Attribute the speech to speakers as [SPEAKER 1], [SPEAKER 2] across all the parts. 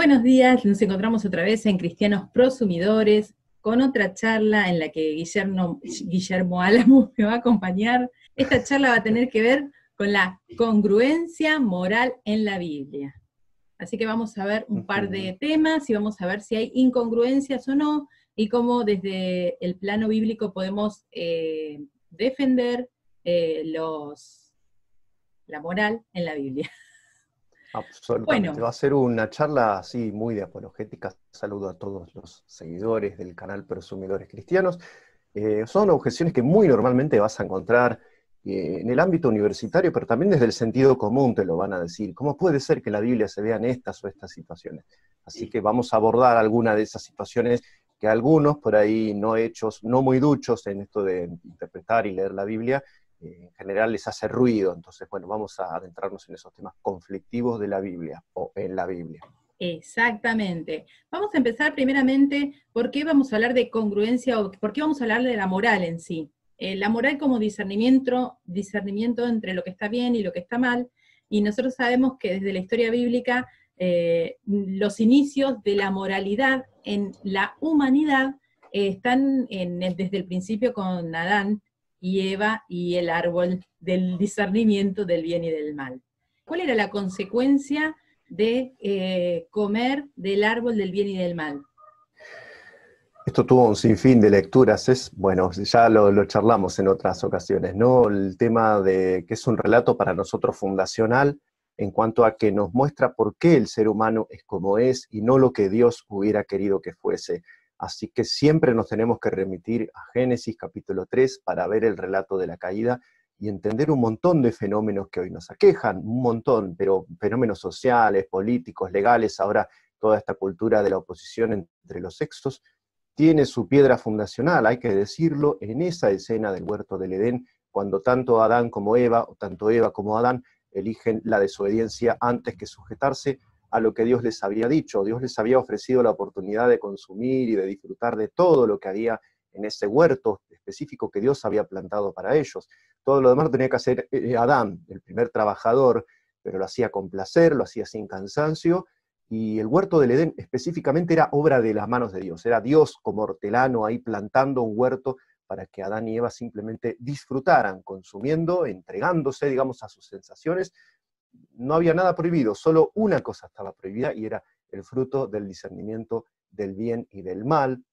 [SPEAKER 1] Buenos días, nos encontramos otra vez en Cristianos Prosumidores con otra charla en la que Guillermo Álamo me va a acompañar. Esta charla va a tener que ver con la congruencia moral en la Biblia. Así que vamos a ver un par de temas y vamos a ver si hay incongruencias o no, y cómo desde el plano bíblico podemos defender la moral en la Biblia.
[SPEAKER 2] Absolutamente,
[SPEAKER 1] Bueno.
[SPEAKER 2] va a ser una charla así muy de apologética. Saludo a todos los seguidores del canal Prosumidores Cristianos. Son objeciones que muy normalmente vas a encontrar en el ámbito universitario, pero también desde el sentido común te lo van a decir. ¿Cómo puede ser que en la Biblia se vean estas o estas situaciones? Así que vamos a abordar alguna de esas situaciones que algunos por ahí no muy duchos en esto de interpretar y leer la Biblia, en general les hace ruido. Entonces, bueno, vamos a adentrarnos en esos temas conflictivos de la Biblia, o en la Biblia.
[SPEAKER 1] Exactamente. Vamos a empezar primeramente, ¿por qué vamos a hablar de congruencia o por qué vamos a hablar de la moral en sí? La moral como discernimiento entre lo que está bien y lo que está mal, y nosotros sabemos que desde la historia bíblica los inicios de la moralidad en la humanidad están desde el principio con Adán y Eva y el árbol del discernimiento del bien y del mal. ¿Cuál era la consecuencia de comer del árbol del bien y del mal?
[SPEAKER 2] Esto tuvo un sinfín de lecturas, bueno, ya lo charlamos en otras ocasiones, ¿no? El tema de que es un relato para nosotros fundacional en cuanto a que nos muestra por qué el ser humano es como es y no lo que Dios hubiera querido que fuese. Así que siempre nos tenemos que remitir a Génesis capítulo 3 para ver el relato de la caída y entender un montón de fenómenos que hoy nos aquejan, un montón, pero fenómenos sociales, políticos, legales. Ahora toda esta cultura de la oposición entre los sexos tiene su piedra fundacional, hay que decirlo, en esa escena del huerto del Edén, cuando tanto Adán como Eva, o tanto Eva como Adán, eligen la desobediencia antes que sujetarse a lo que Dios les había dicho. Dios les había ofrecido la oportunidad de consumir y de disfrutar de todo lo que había en ese huerto específico que Dios había plantado para ellos. Todo lo demás lo tenía que hacer Adán, el primer trabajador, pero lo hacía con placer, lo hacía sin cansancio, y el huerto del Edén específicamente era obra de las manos de Dios. Era Dios como hortelano ahí plantando un huerto para que Adán y Eva simplemente disfrutaran, consumiendo, entregándose, digamos, a sus sensaciones. No había nada prohibido, solo una cosa estaba prohibida, y era el fruto del discernimiento del bien y del mal.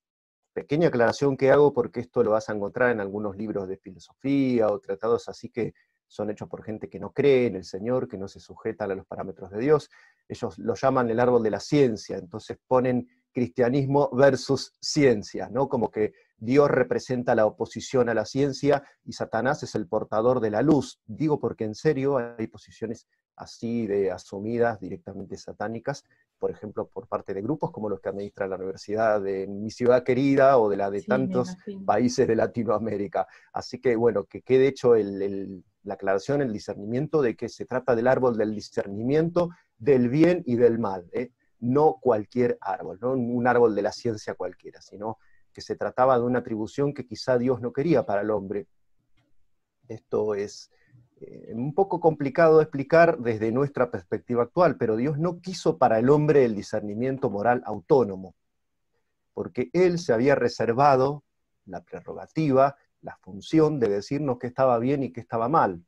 [SPEAKER 2] Pequeña aclaración que hago, porque esto lo vas a encontrar en algunos libros de filosofía o tratados así que son hechos por gente que no cree en el Señor, que no se sujeta a los parámetros de Dios. Ellos lo llaman el árbol de la ciencia, entonces ponen cristianismo versus ciencia, ¿no? Como que Dios representa la oposición a la ciencia y Satanás es el portador de la luz. Digo porque en serio hay posiciones así de asumidas directamente satánicas, por ejemplo, por parte de grupos como los que administra la Universidad de mi ciudad querida o de la de tantos países de Latinoamérica. Así que, bueno, que quede hecho la aclaración, el discernimiento de que se trata del árbol del discernimiento del bien y del mal, no cualquier árbol, no un árbol de la ciencia cualquiera, sino que se trataba de una atribución que quizá Dios no quería para el hombre. Esto es un poco complicado de explicar desde nuestra perspectiva actual, pero Dios no quiso para el hombre el discernimiento moral autónomo, porque Él se había reservado la prerrogativa, la función de decirnos qué estaba bien y qué estaba mal.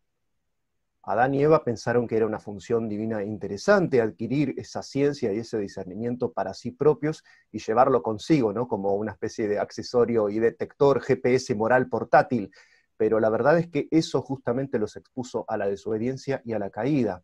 [SPEAKER 2] Adán y Eva pensaron que era una función divina interesante adquirir esa ciencia y ese discernimiento para sí propios y llevarlo consigo, ¿no? Como una especie de accesorio y detector GPS moral portátil. Pero la verdad es que eso justamente los expuso a la desobediencia y a la caída.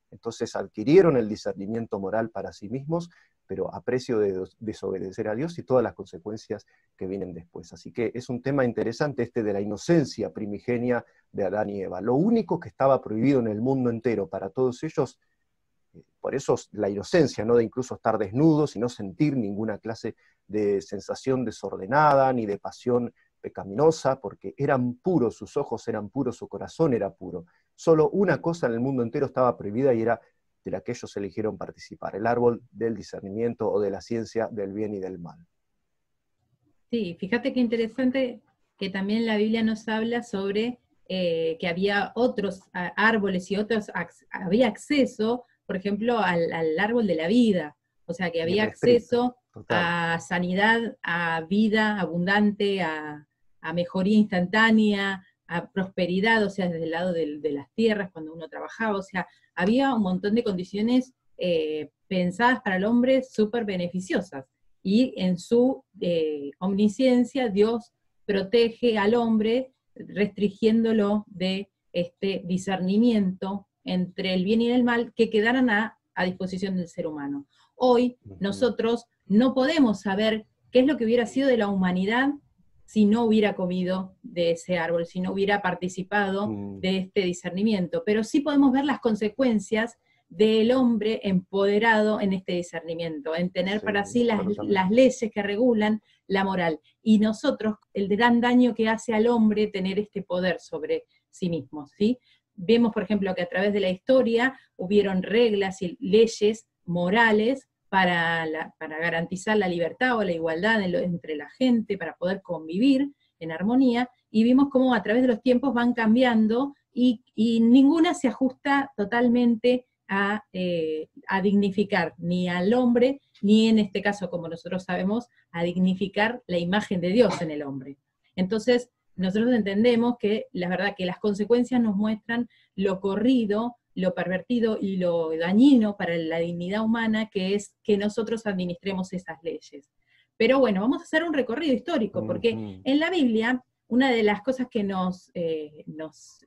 [SPEAKER 2] Entonces adquirieron el discernimiento moral para sí mismos, pero a precio de desobedecer a Dios y todas las consecuencias que vienen después. Así que es un tema interesante este de la inocencia primigenia de Adán y Eva. Lo único que estaba prohibido en el mundo entero para todos ellos, por eso la inocencia, no de incluso estar desnudos y no sentir ninguna clase de sensación desordenada ni de pasión pecaminosa, porque eran puros, sus ojos eran puros, su corazón era puro. Solo una cosa en el mundo entero estaba prohibida y era de la que ellos eligieron participar, el árbol del discernimiento o de la ciencia del bien y del mal.
[SPEAKER 1] Sí, fíjate qué interesante que también la Biblia nos habla sobre que había otros árboles y había acceso, por ejemplo, al árbol de la vida. O sea que
[SPEAKER 2] bien
[SPEAKER 1] había
[SPEAKER 2] estricto,
[SPEAKER 1] acceso
[SPEAKER 2] total.
[SPEAKER 1] a sanidad, a vida abundante, a mejoría instantánea, a prosperidad, o sea, desde el lado de las tierras, cuando uno trabajaba, o sea, había un montón de condiciones pensadas para el hombre súper beneficiosas. Y en su omnisciencia, Dios protege al hombre restringiéndolo de este discernimiento entre el bien y el mal que quedaran a disposición del ser humano. Hoy
[SPEAKER 2] Ujú.
[SPEAKER 1] nosotros no podemos saber qué es lo que hubiera sido de la humanidad si no hubiera comido de ese árbol, si no hubiera participado
[SPEAKER 2] Mm,
[SPEAKER 1] de este discernimiento, pero sí podemos ver las consecuencias del hombre empoderado en este discernimiento, en tener
[SPEAKER 2] sí,
[SPEAKER 1] para sí las
[SPEAKER 2] absolutamente.
[SPEAKER 1] leyes que regulan la moral. Y nosotros, el gran daño que hace al hombre tener este poder sobre sí mismo, ¿sí? Vemos, por ejemplo, que a través de la historia hubieron reglas y leyes morales para garantizar la libertad o la igualdad entre la gente, para poder convivir en armonía, y vimos cómo a través de los tiempos van cambiando y ninguna se ajusta totalmente a dignificar ni al hombre, ni en este caso, como nosotros sabemos, a dignificar la imagen de Dios en el hombre. Entonces, nosotros entendemos que la verdad que las consecuencias nos muestran lo corrido, lo pervertido y lo dañino para la dignidad humana que es que nosotros administremos esas leyes. Pero bueno, vamos a hacer un recorrido histórico, porque
[SPEAKER 2] Ujú.
[SPEAKER 1] en la Biblia una de las cosas que nos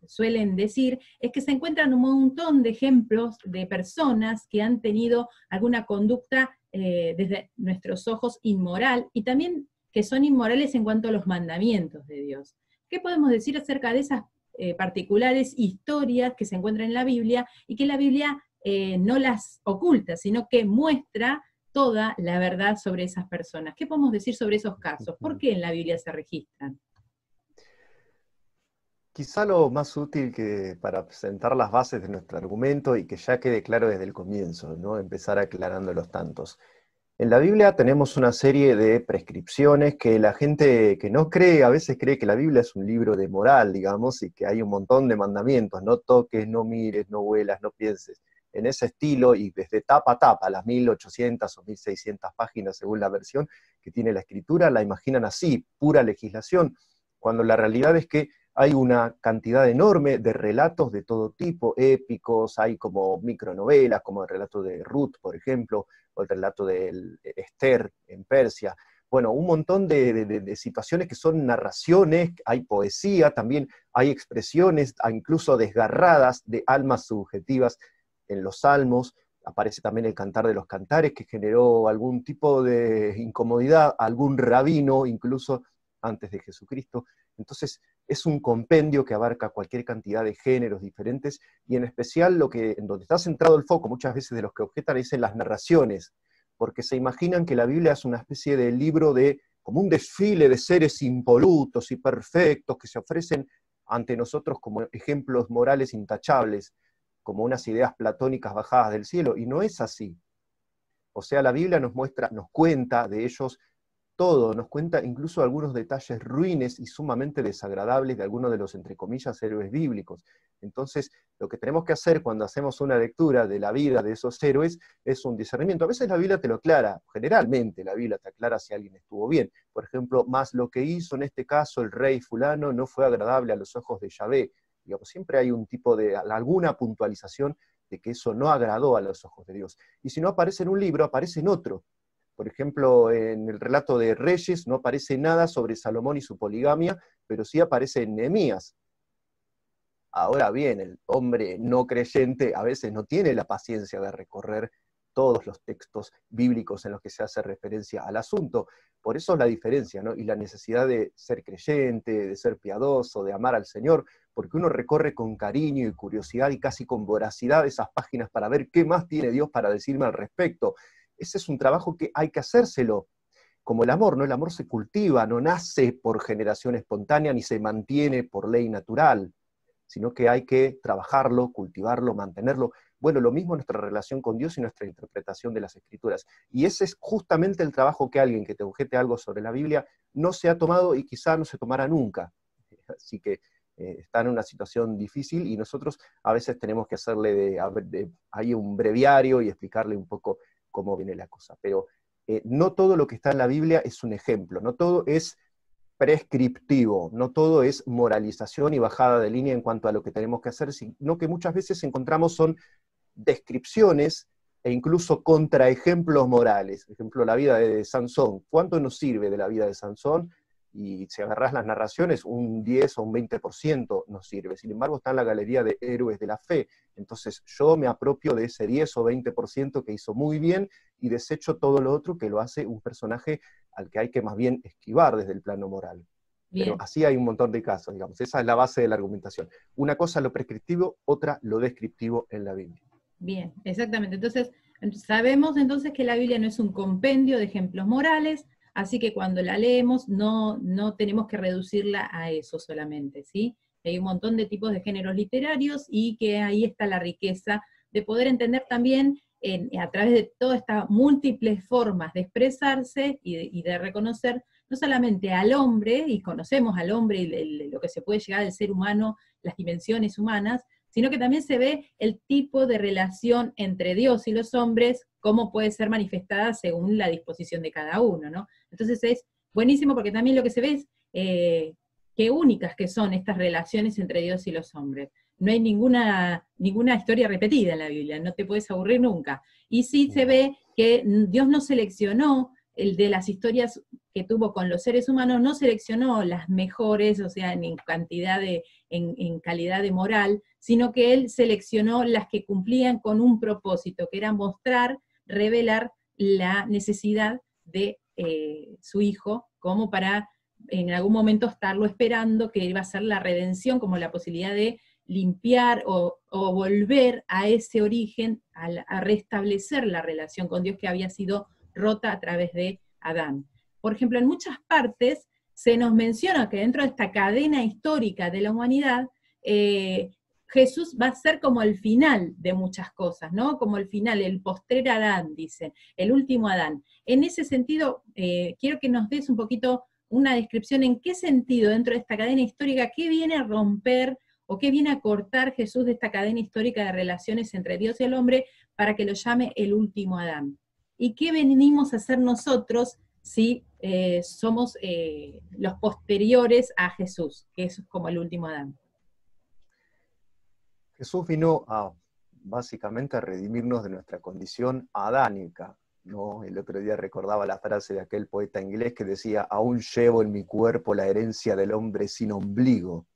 [SPEAKER 1] suelen decir es que se encuentran un montón de ejemplos de personas que han tenido alguna conducta desde nuestros ojos inmoral y también que son inmorales en cuanto a los mandamientos de Dios. ¿Qué podemos decir acerca de esas particulares historias que se encuentran en la Biblia y que la Biblia no las oculta, sino que muestra toda la verdad sobre esas personas? ¿Qué podemos decir sobre esos casos? ¿Por
[SPEAKER 2] Ujú.
[SPEAKER 1] qué en la Biblia se registran?
[SPEAKER 2] Quizá lo más útil que para sentar las bases de nuestro argumento y que ya quede claro desde el comienzo, ¿no? Empezar aclarando los tantos. En la Biblia tenemos una serie de prescripciones que la gente que no cree, a veces cree que la Biblia es un libro de moral, digamos, y que hay un montón de mandamientos: no toques, no mires, no huelas, no pienses. En ese estilo, y desde tapa a tapa, las 1800 o 1600 páginas según la versión que tiene la escritura, la imaginan así, pura legislación, cuando la realidad es que hay una cantidad enorme de relatos de todo tipo, épicos, hay como micronovelas, como el relato de Ruth, por ejemplo, o el relato de Esther en Persia. Bueno, un montón de situaciones que son narraciones, hay poesía, también hay expresiones incluso desgarradas de almas subjetivas en los salmos. Aparece también el Cantar de los Cantares, que generó algún tipo de incomodidad, algún rabino incluso antes de Jesucristo. Entonces, es un compendio que abarca cualquier cantidad de géneros diferentes, y en especial en donde está centrado el foco muchas veces de los que objetan es en las narraciones, porque se imaginan que la Biblia es una especie de libro como un desfile de seres impolutos y perfectos que se ofrecen ante nosotros como ejemplos morales intachables, como unas ideas platónicas bajadas del cielo, y no es así. O sea, la Biblia nos muestra, nos cuenta de ellos todo, nos cuenta incluso algunos detalles ruines y sumamente desagradables de algunos de los, entre comillas, héroes bíblicos. Entonces, lo que tenemos que hacer cuando hacemos una lectura de la vida de esos héroes es un discernimiento. A veces la Biblia te lo aclara, generalmente la Biblia te aclara si alguien estuvo bien. Por ejemplo, más lo que hizo en este caso el rey fulano no fue agradable a los ojos de Yahvé. Digamos, siempre hay un tipo de, alguna puntualización de que eso no agradó a los ojos de Dios. Y si no aparece en un libro, aparece en otro. Por ejemplo, en el relato de Reyes no aparece nada sobre Salomón y su poligamia, pero sí aparece en Nehemías. Ahora bien, el hombre no creyente a veces no tiene la paciencia de recorrer todos los textos bíblicos en los que se hace referencia al asunto. Por eso es la diferencia, ¿no? Y la necesidad de ser creyente, de ser piadoso, de amar al Señor, porque uno recorre con cariño y curiosidad y casi con voracidad esas páginas para ver qué más tiene Dios para decirme al respecto. Ese es un trabajo que hay que hacérselo. Como el amor, ¿no? El amor se cultiva, no nace por generación espontánea ni se mantiene por ley natural, sino que hay que trabajarlo, cultivarlo, mantenerlo. Bueno, lo mismo nuestra relación con Dios y nuestra interpretación de las Escrituras. Y ese es justamente el trabajo que alguien que te objete algo sobre la Biblia no se ha tomado y quizá no se tomará nunca. Así que está en una situación difícil y nosotros a veces tenemos que hacerle ahí un breviario y explicarle un poco cómo viene la cosa. Pero no todo lo que está en la Biblia es un ejemplo, no todo es prescriptivo, no todo es moralización y bajada de línea en cuanto a lo que tenemos que hacer, sino que muchas veces encontramos son descripciones e incluso contraejemplos morales. Por ejemplo, la vida de Sansón. ¿Cuánto nos sirve de la vida de Sansón? Y si agarrás las narraciones, un 10 o un 20% nos sirve. Sin embargo, está en la galería de héroes de la fe. Entonces yo me apropio de ese 10 o 20% que hizo muy bien y desecho todo lo otro que lo hace un personaje al que hay que más bien esquivar desde el plano moral. Pero
[SPEAKER 1] Bien.
[SPEAKER 2] así hay un montón de casos, digamos. Esa es la base de la argumentación. Una cosa lo prescriptivo, otra lo descriptivo en la Biblia.
[SPEAKER 1] Bien, exactamente. Entonces, sabemos entonces que la Biblia no es un compendio de ejemplos morales, así que cuando la leemos no tenemos que reducirla a eso solamente, ¿sí? Hay un montón de tipos de géneros literarios y que ahí está la riqueza de poder entender también a través de todas estas múltiples formas de expresarse y de reconocer no solamente al hombre, y conocemos al hombre y lo que se puede llegar al ser humano, las dimensiones humanas, sino que también se ve el tipo de relación entre Dios y los hombres, cómo puede ser manifestada según la disposición de cada uno, ¿no? Entonces es buenísimo porque también lo que se ve es qué únicas que son estas relaciones entre Dios y los hombres. No hay ninguna historia repetida en la Biblia, no te puedes aburrir nunca. Y sí se ve que Dios no seleccionó el de las historias que tuvo con los seres humanos, no seleccionó las mejores, o sea, en cantidad en calidad de moral, sino que él seleccionó las que cumplían con un propósito, que era mostrar, revelar la necesidad de su hijo, como para en algún momento estarlo esperando, que iba a ser la redención, como la posibilidad de limpiar o volver a ese origen, a restablecer la relación con Dios que había sido rota a través de Adán. Por ejemplo, en muchas partes se nos menciona que dentro de esta cadena histórica de la humanidad, Jesús va a ser como el final de muchas cosas, ¿no? Como el final, el postrer Adán, dicen, el último Adán. En ese sentido, quiero que nos des un poquito una descripción en qué sentido dentro de esta cadena histórica, qué viene a romper o qué viene a cortar Jesús de esta cadena histórica de relaciones entre Dios y el hombre para que lo llame el último Adán. ¿Y qué venimos a hacer nosotros si somos los posteriores a Jesús, que es como el último Adán?
[SPEAKER 2] Jesús vino a básicamente a redimirnos de nuestra condición adánica, ¿no? El otro día recordaba la frase de aquel poeta inglés que decía: aún llevo en mi cuerpo la herencia del hombre sin ombligo.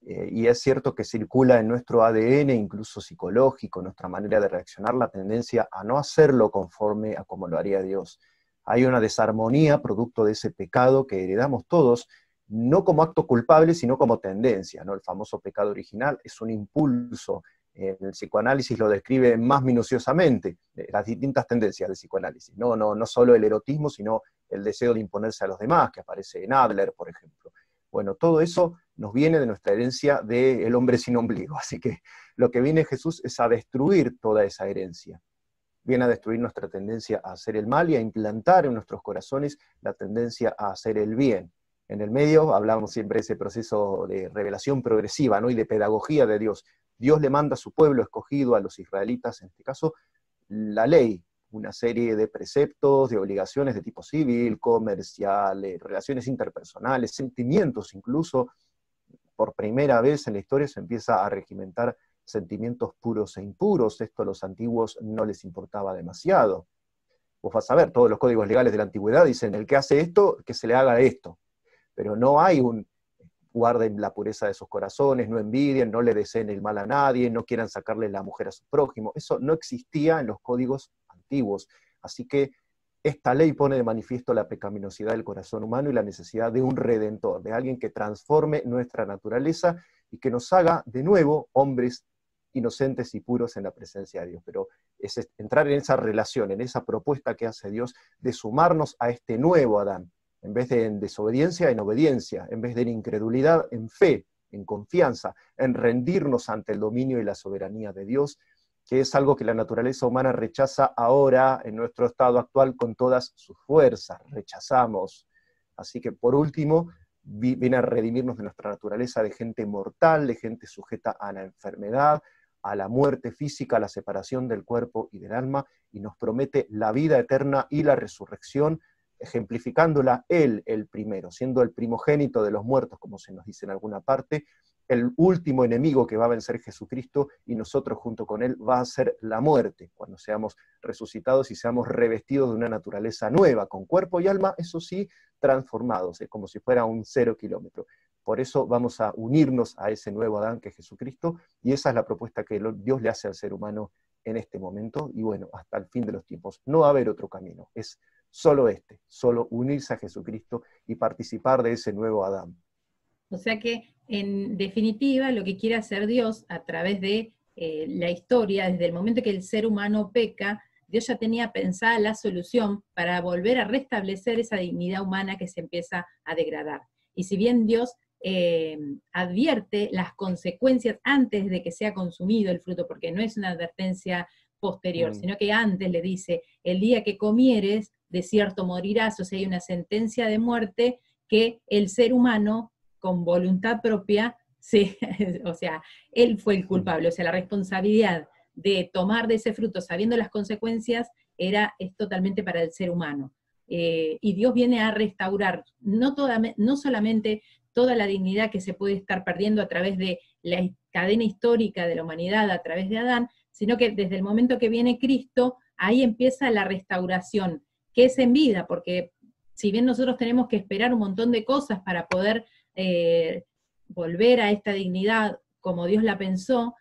[SPEAKER 2] Y es cierto que circula en nuestro ADN, incluso psicológico, nuestra manera de reaccionar, la tendencia a no hacerlo conforme a como lo haría Dios. Hay una desarmonía producto de ese pecado que heredamos todos, no como acto culpable, sino como tendencia, ¿no? El famoso pecado original es un impulso. El psicoanálisis lo describe más minuciosamente, las distintas tendencias del psicoanálisis. No solo el erotismo, sino el deseo de imponerse a los demás, que aparece en Adler, por ejemplo. Bueno, todo eso nos viene de nuestra herencia del hombre sin ombligo. Así que lo que viene Jesús es a destruir toda esa herencia. Viene a destruir nuestra tendencia a hacer el mal y a implantar en nuestros corazones la tendencia a hacer el bien. En el medio hablamos siempre de ese proceso de revelación progresiva, ¿no? Y de pedagogía de Dios. Dios le manda a su pueblo escogido, a los israelitas, en este caso, la ley, una serie de preceptos, de obligaciones de tipo civil, comercial, relaciones interpersonales, sentimientos incluso. Por primera vez en la historia se empieza a regimentar sentimientos puros e impuros. Esto a los antiguos no les importaba demasiado. Vos vas a ver, todos los códigos legales de la antigüedad dicen: el que hace esto, que se le haga esto. Pero no hay un guarden la pureza de sus corazones, no envidien, no le deseen el mal a nadie, no quieran sacarle la mujer a su prójimo. Eso no existía en los códigos antiguos. Así que esta ley pone de manifiesto la pecaminosidad del corazón humano y la necesidad de un redentor, de alguien que transforme nuestra naturaleza y que nos haga de nuevo hombres inocentes y puros en la presencia de Dios. Pero es entrar en esa relación, en esa propuesta que hace Dios de sumarnos a este nuevo Adán, en vez de en desobediencia, en obediencia, en vez de en incredulidad, en fe, en confianza, en rendirnos ante el dominio y la soberanía de Dios, que es algo que la naturaleza humana rechaza ahora en nuestro estado actual con todas sus fuerzas, rechazamos. Así que por último, viene a redimirnos de nuestra naturaleza de gente mortal, de gente sujeta a la enfermedad, a la muerte física, a la separación del cuerpo y del alma, y nos promete la vida eterna y la resurrección, ejemplificándola Él el primero, siendo el primogénito de los muertos, como se nos dice en alguna parte, el último enemigo que va a vencer Jesucristo, y nosotros junto con Él va a ser la muerte, cuando seamos resucitados y seamos revestidos de una naturaleza nueva, con cuerpo y alma, eso sí, transformados, como si fuera un 0 kilómetro. Por eso vamos a unirnos a ese nuevo Adán que es Jesucristo, y esa es la propuesta que Dios le hace al ser humano en este momento, y bueno, hasta el fin de los tiempos. No va a haber otro camino, es solo solo unirse a Jesucristo y participar de ese nuevo Adán.
[SPEAKER 1] O sea que, en definitiva, lo que quiere hacer Dios a través de la historia, desde el momento que el ser humano peca, Dios ya tenía pensada la solución para volver a restablecer esa dignidad humana que se empieza a degradar. Y si bien Dios advierte las consecuencias antes de que sea consumido el fruto, porque no es una advertencia posterior, sino que antes le dice, el día que comieres, de cierto morirás, o sea, hay una sentencia de muerte que el ser humano, con voluntad propia, sí, o sea, él fue el culpable, o sea, la responsabilidad de tomar de ese fruto sabiendo las consecuencias es totalmente para el ser humano. Y Dios viene a restaurar no solamente toda la dignidad que se puede estar perdiendo a través de la cadena histórica de la humanidad, a través de Adán, sino que desde el momento que viene Cristo, ahí empieza la restauración, que es en vida, porque si bien nosotros tenemos que esperar un montón de cosas para poder volver a esta dignidad como Dios la pensó,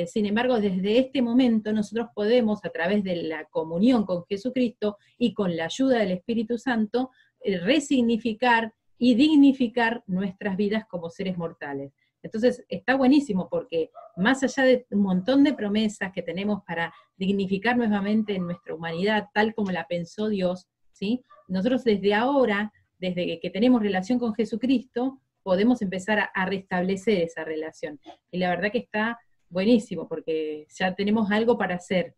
[SPEAKER 1] sin embargo, desde este momento nosotros podemos, a través de la comunión con Jesucristo y con la ayuda del Espíritu Santo, resignificar y dignificar nuestras vidas como seres mortales. Entonces está buenísimo porque más allá de un montón de promesas que tenemos para dignificar nuevamente nuestra humanidad tal como la pensó Dios, ¿sí? Nosotros desde ahora, desde que tenemos relación con Jesucristo, podemos empezar a restablecer esa relación. Y la verdad que está buenísimo porque ya tenemos algo para hacer.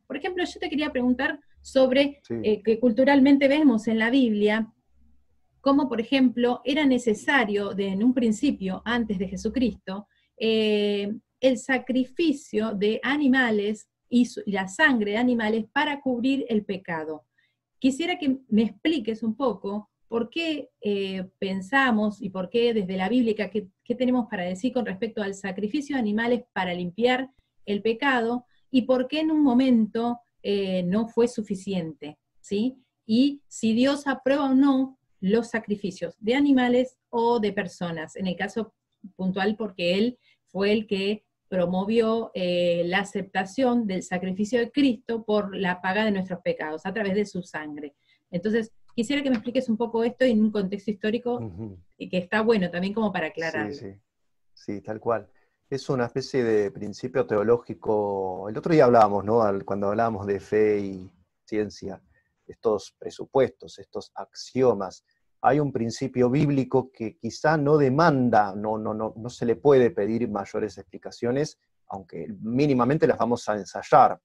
[SPEAKER 1] Por ejemplo, yo te quería preguntar sobre que culturalmente vemos en la Biblia cómo, por ejemplo, era necesario en un principio, antes de Jesucristo, el sacrificio de animales y la sangre de animales para cubrir el pecado. Quisiera que me expliques un poco por qué pensamos y por qué desde la Biblia, qué tenemos para decir con respecto al sacrificio de animales para limpiar el pecado y por qué en un momento no fue suficiente, ¿sí? Y si Dios aprueba o no los sacrificios de animales o de personas, en el caso puntual porque Él fue el que promovió la aceptación del sacrificio de Cristo por la paga de nuestros pecados, a través de su sangre. Entonces, quisiera que me expliques un poco esto en un contexto histórico y que está bueno también como para aclararlo.
[SPEAKER 2] Sí, tal cual. Es una especie de principio teológico. El otro día hablábamos, ¿no? Cuando hablábamos de fe y ciencia, estos presupuestos, estos axiomas. Hay un principio bíblico que quizá no demanda, no se le puede pedir mayores explicaciones, aunque mínimamente las vamos a ensayar.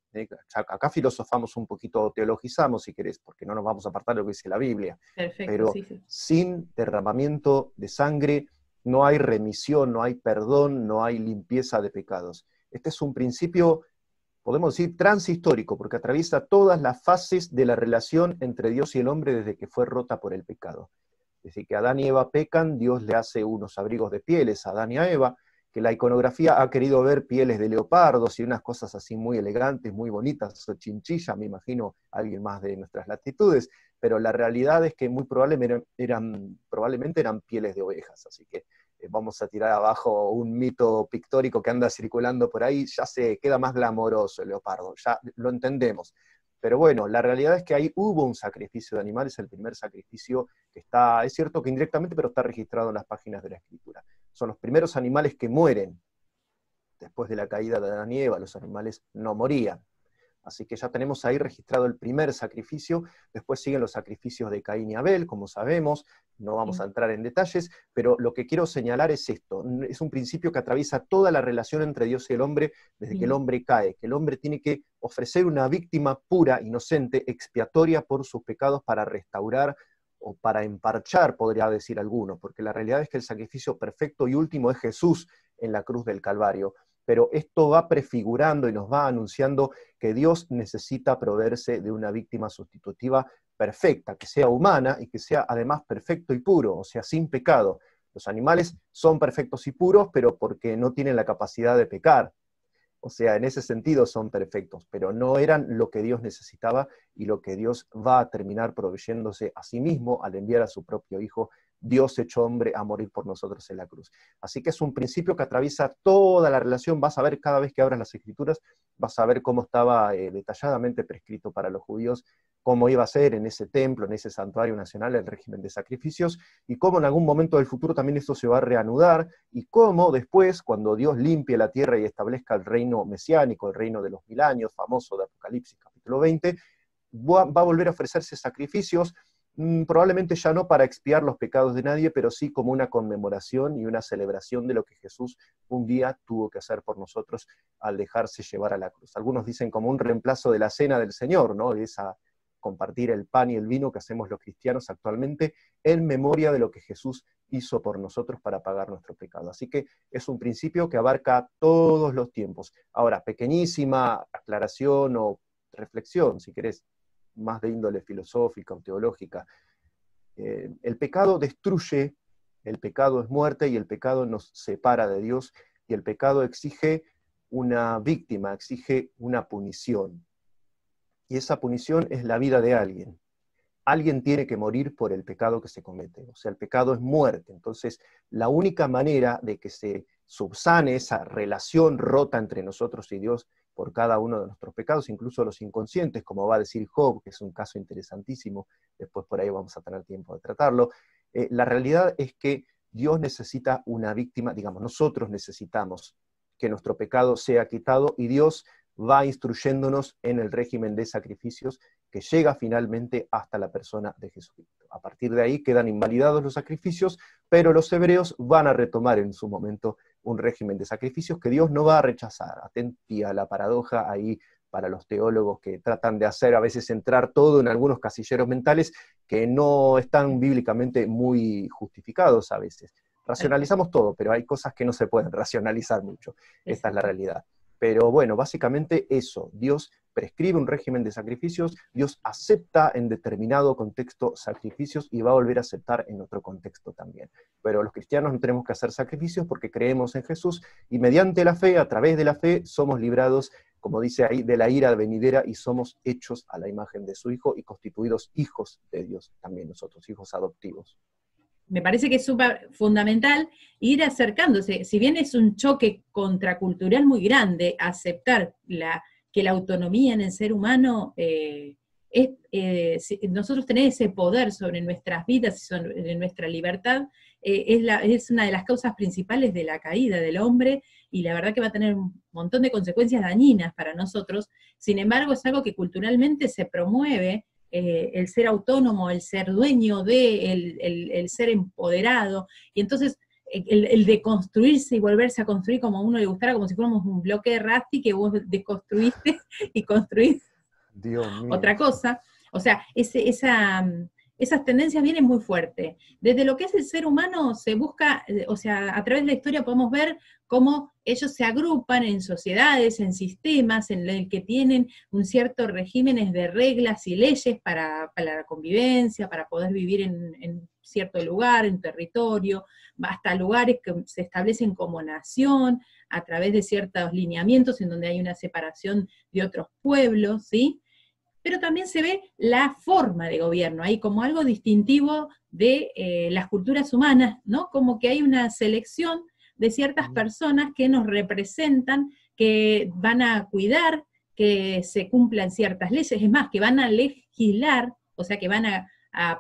[SPEAKER 2] Acá filosofamos un poquito, teologizamos si querés, porque no nos vamos a apartar de lo que dice la Biblia.
[SPEAKER 1] Perfecto,
[SPEAKER 2] pero sin derramamiento de sangre no hay remisión, no hay perdón, no hay limpieza de pecados. Este es un principio, podemos decir, transhistórico, porque atraviesa todas las fases de la relación entre Dios y el hombre desde que fue rota por el pecado. Desde que Adán y Eva pecan, Dios le hace unos abrigos de pieles a Adán y a Eva, que la iconografía ha querido ver pieles de leopardos y unas cosas así muy elegantes, muy bonitas, o chinchilla, me imagino alguien más de nuestras latitudes, pero la realidad es que muy probablemente eran pieles de ovejas, así que vamos a tirar abajo un mito pictórico que anda circulando por ahí, ya se queda más glamoroso el leopardo, ya lo entendemos. Pero bueno, la realidad es que ahí hubo un sacrificio de animales, el primer sacrificio que está, es cierto que indirectamente, pero está registrado en las páginas de la Escritura. Son los primeros animales que mueren. Después de la caída de Adán y Eva, los animales no morían. Así que ya tenemos ahí registrado el primer sacrificio, después siguen los sacrificios de Caín y Abel, como sabemos, no vamos a entrar en detalles, pero lo que quiero señalar es esto, es un principio que atraviesa toda la relación entre Dios y el hombre desde que el hombre cae, que el hombre tiene que ofrecer una víctima pura, inocente, expiatoria por sus pecados para restaurar o para emparchar, podría decir alguno, porque la realidad es que el sacrificio perfecto y último es Jesús en la cruz del Calvario. pero esto va prefigurando y nos va anunciando que Dios necesita proveerse de una víctima sustitutiva perfecta, que sea humana y que sea además perfecto y puro, o sea, sin pecado. Los animales son perfectos y puros, pero porque no tienen la capacidad de pecar. O sea, en ese sentido son perfectos, pero no eran lo que Dios necesitaba y lo que Dios va a terminar proveyéndose a sí mismo al enviar a su propio Hijo, Dios hecho hombre, a morir por nosotros en la cruz. Así que es un principio que atraviesa toda la relación. Vas a ver cada vez que abras las Escrituras, vas a ver cómo estaba detalladamente prescrito para los judíos, cómo iba a ser en ese templo, en ese santuario nacional, el régimen de sacrificios, y cómo en algún momento del futuro también esto se va a reanudar, y cómo después, cuando Dios limpie la tierra y establezca el reino mesiánico, el reino de los 1000 años, famoso de Apocalipsis capítulo 20, va a volver a ofrecerse sacrificios, probablemente ya no para expiar los pecados de nadie, pero sí como una conmemoración y una celebración de lo que Jesús un día tuvo que hacer por nosotros al dejarse llevar a la cruz. Algunos dicen como un reemplazo de la cena del Señor, ¿no? De esa compartir el pan y el vino que hacemos los cristianos actualmente en memoria de lo que Jesús hizo por nosotros para pagar nuestro pecado. Así que es un principio que abarca todos los tiempos. Ahora, pequeñísima aclaración o reflexión, si querés, más de índole filosófica o teológica. El pecado destruye, el pecado es muerte y el pecado nos separa de Dios y el pecado exige una víctima, exige una punición. Y esa punición es la vida de alguien. Alguien tiene que morir por el pecado que se comete. O sea, el pecado es muerte. Entonces, la única manera de que se subsane esa relación rota entre nosotros y Dios por cada uno de nuestros pecados, incluso los inconscientes, como va a decir Job, que es un caso interesantísimo, después por ahí vamos a tener tiempo de tratarlo, la realidad es que Dios necesita una víctima, digamos, nosotros necesitamos que nuestro pecado sea quitado y Dios va instruyéndonos en el régimen de sacrificios que llega finalmente hasta la persona de Jesucristo. A partir de ahí quedan invalidados los sacrificios, pero los hebreos van a retomar en su momento un régimen de sacrificios que Dios no va a rechazar. Atenti a la paradoja ahí para los teólogos que tratan de hacer a veces entrar todo en algunos casilleros mentales que no están bíblicamente muy justificados a veces. Racionalizamos todo, pero hay cosas que no se pueden racionalizar mucho. Esta es la realidad. Pero bueno, básicamente eso, Dios prescribe un régimen de sacrificios, Dios acepta en determinado contexto sacrificios y va a volver a aceptar en otro contexto también. Pero los cristianos no tenemos que hacer sacrificios porque creemos en Jesús y mediante la fe, a través de la fe, somos librados, como dice ahí, de la ira venidera y somos hechos a la imagen de su Hijo y constituidos hijos de Dios también nosotros, hijos adoptivos.
[SPEAKER 1] Me parece que es súper fundamental ir acercándose, si bien es un choque contracultural muy grande, aceptar que la autonomía en el ser humano nosotros tener ese poder sobre nuestras vidas y sobre nuestra libertad, es una de las causas principales de la caída del hombre, y la verdad que va a tener un montón de consecuencias dañinas para nosotros. Sin embargo, es algo que culturalmente se promueve, el ser autónomo, el ser dueño el ser empoderado, y entonces el deconstruirse y volverse a construir como a uno le gustara, como si fuéramos un bloque de Raspi que vos deconstruiste y construís otra cosa. O sea, esas tendencias vienen muy fuertes. Desde lo que es el ser humano se busca, o sea, a través de la historia podemos ver cómo ellos se agrupan en sociedades, en sistemas, en el que tienen un cierto regímenes de reglas y leyes para la convivencia, para poder vivir en cierto lugar, en territorio, hasta lugares que se establecen como nación, a través de ciertos lineamientos en donde hay una separación de otros pueblos, ¿sí? Pero también se ve la forma de gobierno, ahí como algo distintivo de las culturas humanas, ¿no? Como que hay una selección de ciertas personas que nos representan, que van a cuidar que se cumplan ciertas leyes, es más, que van a legislar, o sea, que van a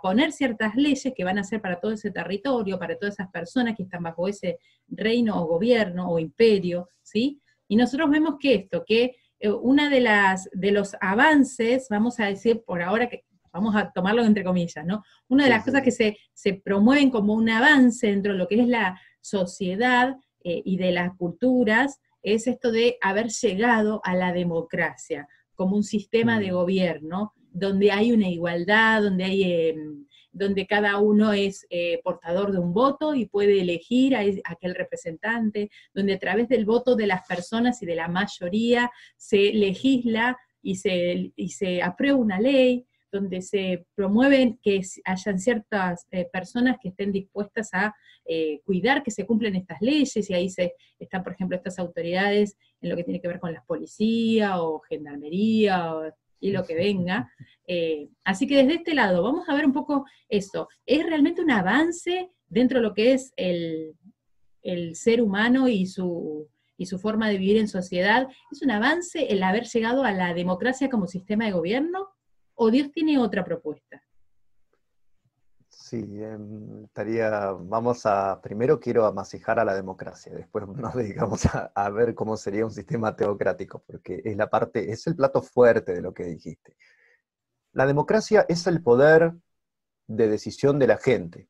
[SPEAKER 1] poner ciertas leyes que van a ser para todo ese territorio, para todas esas personas que están bajo ese reino o gobierno o imperio, ¿sí? Y nosotros vemos que una de los avances, vamos a decir por ahora, que vamos a tomarlo entre comillas, ¿no? Una de las cosas que se promueven como un avance dentro de lo que es la sociedad y de las culturas, es esto de haber llegado a la democracia, como un sistema de gobierno, donde hay una igualdad, donde hay donde cada uno es portador de un voto y puede elegir a aquel representante, donde a través del voto de las personas y de la mayoría se legisla y se aprueba una ley, donde se promueven que hayan ciertas personas que estén dispuestas a cuidar que se cumplen estas leyes, y ahí están, por ejemplo, estas autoridades en lo que tiene que ver con la policía o gendarmería y lo que venga. Así que desde este lado vamos a ver un poco eso. ¿Es realmente un avance dentro de lo que es el ser humano y su forma de vivir en sociedad? ¿Es un avance el haber llegado a la democracia como sistema de gobierno? ¿O Dios tiene otra propuesta?
[SPEAKER 2] Sí, primero quiero amasijar a la democracia, después nos dedicamos a ver cómo sería un sistema teocrático, porque es el plato fuerte de lo que dijiste. La democracia es el poder de decisión de la gente.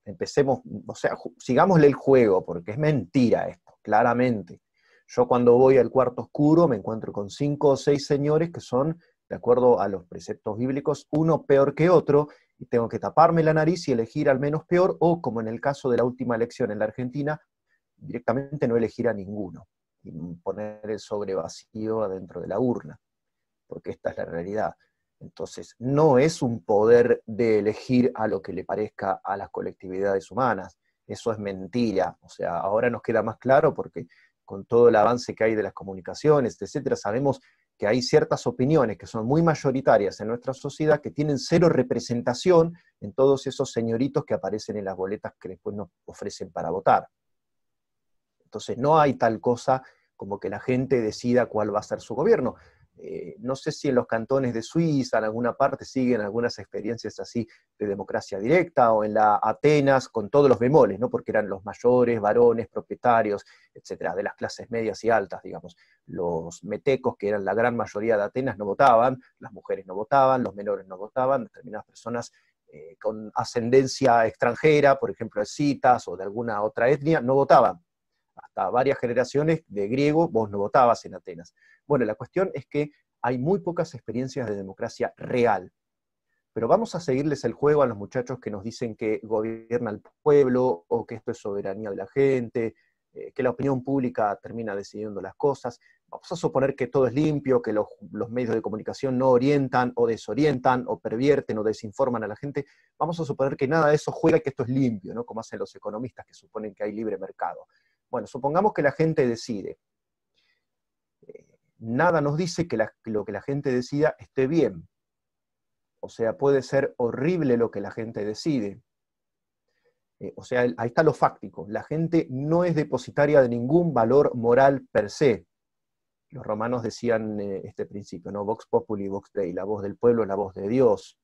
[SPEAKER 2] Empecemos, o sea, sigámosle el juego, porque es mentira esto, claramente. Yo cuando voy al cuarto oscuro me encuentro con 5 o 6 señores que son, de acuerdo a los preceptos bíblicos, uno peor que otro, y tengo que taparme la nariz y elegir al menos peor, o como en el caso de la última elección en la Argentina, directamente no elegir a ninguno, y poner el sobre vacío adentro de la urna, porque esta es la realidad. Entonces, no es un poder de elegir a lo que le parezca a las colectividades humanas, eso es mentira. O sea, ahora nos queda más claro porque con todo el avance que hay de las comunicaciones, etcétera, sabemos que hay ciertas opiniones que son muy mayoritarias en nuestra sociedad que tienen cero representación en todos esos señoritos que aparecen en las boletas que después nos ofrecen para votar. Entonces no hay tal cosa como que la gente decida cuál va a ser su gobierno. No sé si en los cantones de Suiza, en alguna parte, siguen algunas experiencias así de democracia directa, o en la Atenas, con todos los bemoles, ¿no? Porque eran los mayores, varones, propietarios, etcétera, de las clases medias y altas, digamos. Los metecos, que eran la gran mayoría de Atenas, no votaban, las mujeres no votaban, los menores no votaban, determinadas personas con ascendencia extranjera, por ejemplo, escitas o de alguna otra etnia, no votaban. Hasta varias generaciones de griego, vos no votabas en Atenas. Bueno, la cuestión es que hay muy pocas experiencias de democracia real. Pero vamos a seguirles el juego a los muchachos que nos dicen que gobierna el pueblo, o que esto es soberanía de la gente, que la opinión pública termina decidiendo las cosas. Vamos a suponer que todo es limpio, que los medios de comunicación no orientan, o desorientan, o pervierten, o desinforman a la gente. Vamos a suponer que nada de eso juega y que esto es limpio, ¿no? Como hacen los economistas que suponen que hay libre mercado. Bueno, supongamos que la gente decide. Nada nos dice que lo que la gente decida esté bien. O sea, puede ser horrible lo que la gente decide. O sea, ahí está lo fáctico. La gente no es depositaria de ningún valor moral per se. Los romanos decían este principio, ¿no? Vox populi, vox Dei, la voz del pueblo es la voz de Dios.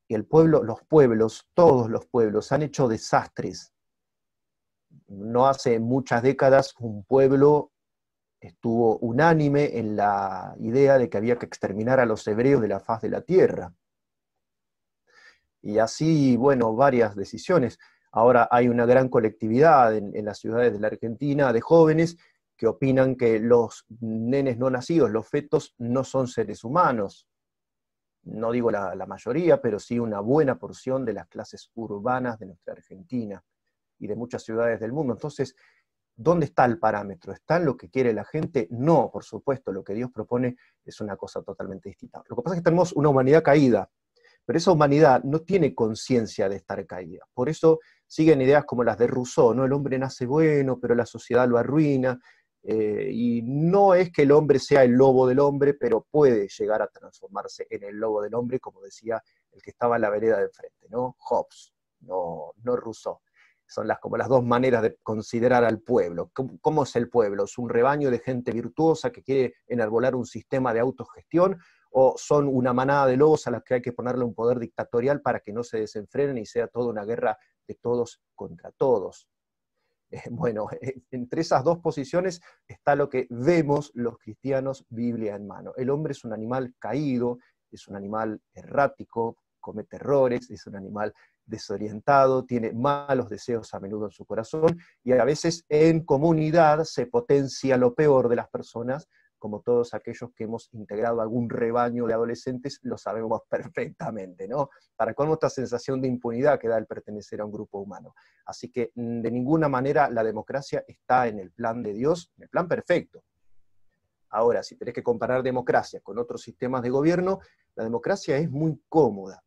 [SPEAKER 2] Y el pueblo, los pueblos, todos los pueblos han hecho desastres. No hace muchas décadas un pueblo estuvo unánime en la idea de que había que exterminar a los hebreos de la faz de la tierra. Y así, bueno, varias decisiones. Ahora hay una gran colectividad en las ciudades de la Argentina de jóvenes que opinan que los nenes no nacidos, los fetos, no son seres humanos. No digo la mayoría, pero sí una buena porción de las clases urbanas de nuestra Argentina y de muchas ciudades del mundo. Entonces, ¿dónde está el parámetro? ¿Está en lo que quiere la gente? No, por supuesto, lo que Dios propone es una cosa totalmente distinta. Lo que pasa es que tenemos una humanidad caída, pero esa humanidad no tiene conciencia de estar caída. Por eso siguen ideas como las de Rousseau, ¿no? El hombre nace bueno, pero la sociedad lo arruina, y no es que el hombre sea el lobo del hombre, pero puede llegar a transformarse en el lobo del hombre, como decía el que estaba en la vereda de enfrente, ¿no? Hobbes, no Rousseau. Son como las dos maneras de considerar al pueblo. ¿Cómo es el pueblo? ¿Es un rebaño de gente virtuosa que quiere enarbolar un sistema de autogestión? ¿O son una manada de lobos a las que hay que ponerle un poder dictatorial para que no se desenfrenen y sea toda una guerra de todos contra todos? Bueno, entre esas dos posiciones está lo que vemos los cristianos, Biblia en mano. El hombre es un animal caído, es un animal errático, comete errores, es un animal desorientado, tiene malos deseos a menudo en su corazón, y a veces en comunidad se potencia lo peor de las personas, como todos aquellos que hemos integrado algún rebaño de adolescentes, lo sabemos perfectamente, ¿no? Para colmo esta sensación de impunidad que da el pertenecer a un grupo humano. Así que de ninguna manera la democracia está en el plan de Dios, en el plan perfecto. Ahora, si tenés que comparar democracia con otros sistemas de gobierno, la democracia es muy cómoda.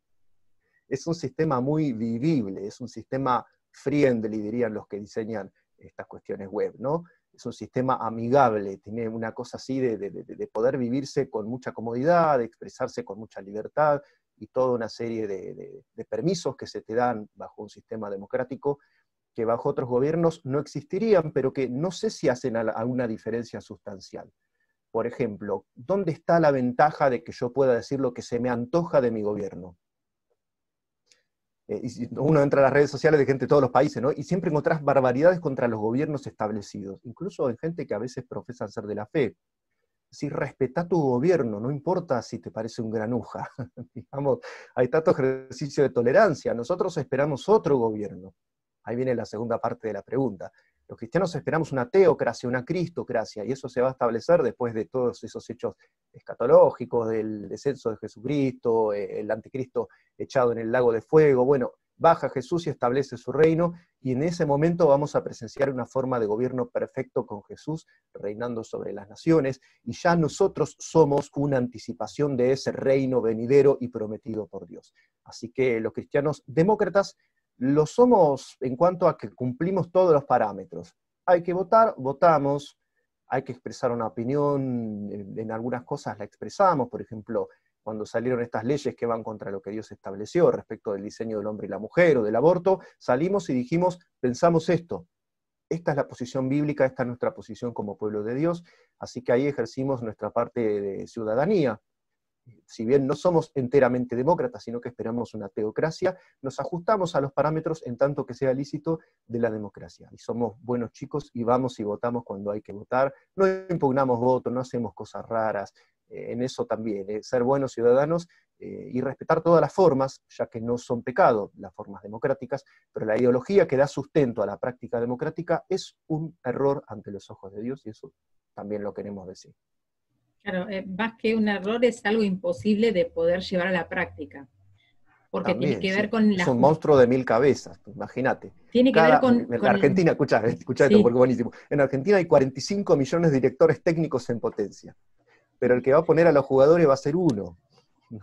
[SPEAKER 2] Es un sistema muy vivible, es un sistema friendly, dirían los que diseñan estas cuestiones web, ¿no? Es un sistema amigable, tiene una cosa así de poder vivirse con mucha comodidad, de expresarse con mucha libertad, y toda una serie de permisos que se te dan bajo un sistema democrático, que bajo otros gobiernos no existirían, pero que no sé si hacen alguna diferencia sustancial. Por ejemplo, ¿dónde está la ventaja de que yo pueda decir lo que se me antoja de mi gobierno? Y uno entra a las redes sociales de gente de todos los países, ¿no? Y siempre encontrás barbaridades contra los gobiernos establecidos, incluso en gente que a veces profesan ser de la fe. Si respetá tu gobierno, no importa si te parece un granuja. Digamos, hay tanto ejercicio de tolerancia. Nosotros esperamos otro gobierno. Ahí viene la segunda parte de la pregunta. Los cristianos esperamos una teocracia, una cristocracia, y eso se va a establecer después de todos esos hechos escatológicos, del descenso de Jesucristo, el anticristo echado en el lago de fuego. Bueno, baja Jesús y establece su reino, y en ese momento vamos a presenciar una forma de gobierno perfecto con Jesús reinando sobre las naciones, y ya nosotros somos una anticipación de ese reino venidero y prometido por Dios. Así que los cristianos demócratas lo somos en cuanto a que cumplimos todos los parámetros. Hay que votar, votamos. Hay que expresar una opinión, en algunas cosas la expresamos. Por ejemplo, cuando salieron estas leyes que van contra lo que Dios estableció respecto del diseño del hombre y la mujer o del aborto, salimos y dijimos, pensamos esto. Esta es la posición bíblica, esta es nuestra posición como pueblo de Dios, así que ahí ejercimos nuestra parte de ciudadanía. Si bien no somos enteramente demócratas, sino que esperamos una teocracia, nos ajustamos a los parámetros en tanto que sea lícito de la democracia. Y somos buenos chicos y vamos y votamos cuando hay que votar, no impugnamos votos, no hacemos cosas raras, en eso también, ser buenos ciudadanos y respetar todas las formas, ya que no son pecado las formas democráticas, pero la ideología que da sustento a la práctica democrática es un error ante los ojos de Dios, y eso también lo queremos decir.
[SPEAKER 1] Claro, más que un error es algo imposible de poder llevar a la práctica, porque
[SPEAKER 2] También,
[SPEAKER 1] tiene que ver
[SPEAKER 2] sí.
[SPEAKER 1] con
[SPEAKER 2] Es un monstruo de 1000 cabezas, imagínate.
[SPEAKER 1] Tiene que ver con...
[SPEAKER 2] En Argentina, escuchá
[SPEAKER 1] sí.
[SPEAKER 2] esto porque es buenísimo. En Argentina hay 45 millones de directores técnicos en potencia, pero el que va a poner a los jugadores va a ser uno. No,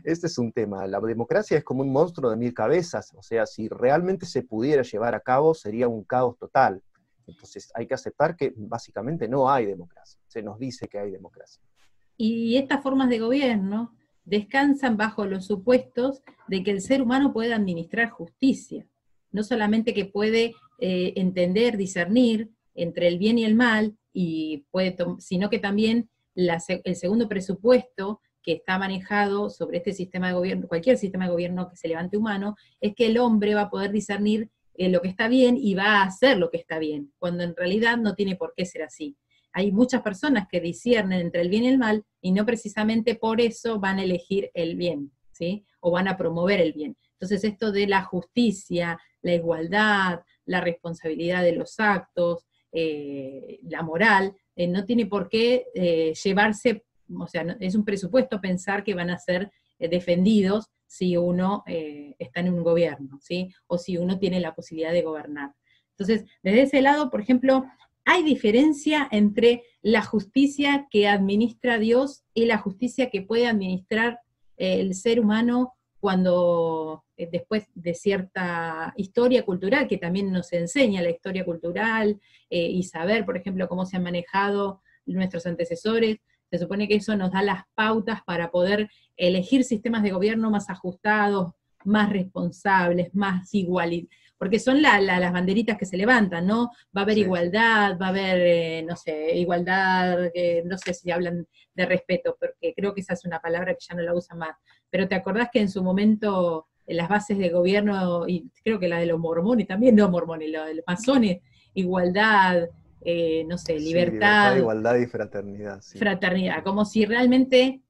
[SPEAKER 2] este es un tema. La democracia es como un monstruo de 1000 cabezas, o sea, si realmente se pudiera llevar a cabo, sería un caos total. Entonces hay que aceptar que básicamente no hay democracia. Se nos dice que hay democracia.
[SPEAKER 1] Y estas formas de gobierno descansan bajo los supuestos de que el ser humano puede administrar justicia. No solamente que puede entender, discernir entre el bien y el mal, sino que también el segundo presupuesto que está manejado sobre este sistema de gobierno, cualquier sistema de gobierno que se levante humano, es que el hombre va a poder discernir lo que está bien y va a hacer lo que está bien, cuando en realidad no tiene por qué ser así. Hay muchas personas que disciernen entre el bien y el mal, y no precisamente por eso van a elegir el bien, ¿sí? O van a promover el bien. Entonces esto de la justicia, la igualdad, la responsabilidad de los actos, la moral, no tiene por qué llevarse, o sea, es un presupuesto pensar que van a ser defendidos si uno está en un gobierno, ¿sí? O si uno tiene la posibilidad de gobernar. Entonces, desde ese lado, por ejemplo, hay diferencia entre la justicia que administra Dios y la justicia que puede administrar el ser humano cuando, después de cierta historia cultural, que también nos enseña la historia cultural, y saber, por ejemplo, cómo se han manejado nuestros antecesores. Se supone que eso nos da las pautas para poder elegir sistemas de gobierno más ajustados, más responsables, más igualitarios, porque son las banderitas que se levantan, ¿no? Va a haber igualdad, va a haber, no sé, igualdad, no sé si hablan de respeto, porque creo que esa es una palabra que ya no la usan más. Pero ¿te acordás que en su momento las bases de gobierno, y creo que la de los mormones también, no mormones, la de los masones, igualdad, no sé, libertad,
[SPEAKER 2] igualdad y fraternidad. Sí.
[SPEAKER 1] Fraternidad, como si realmente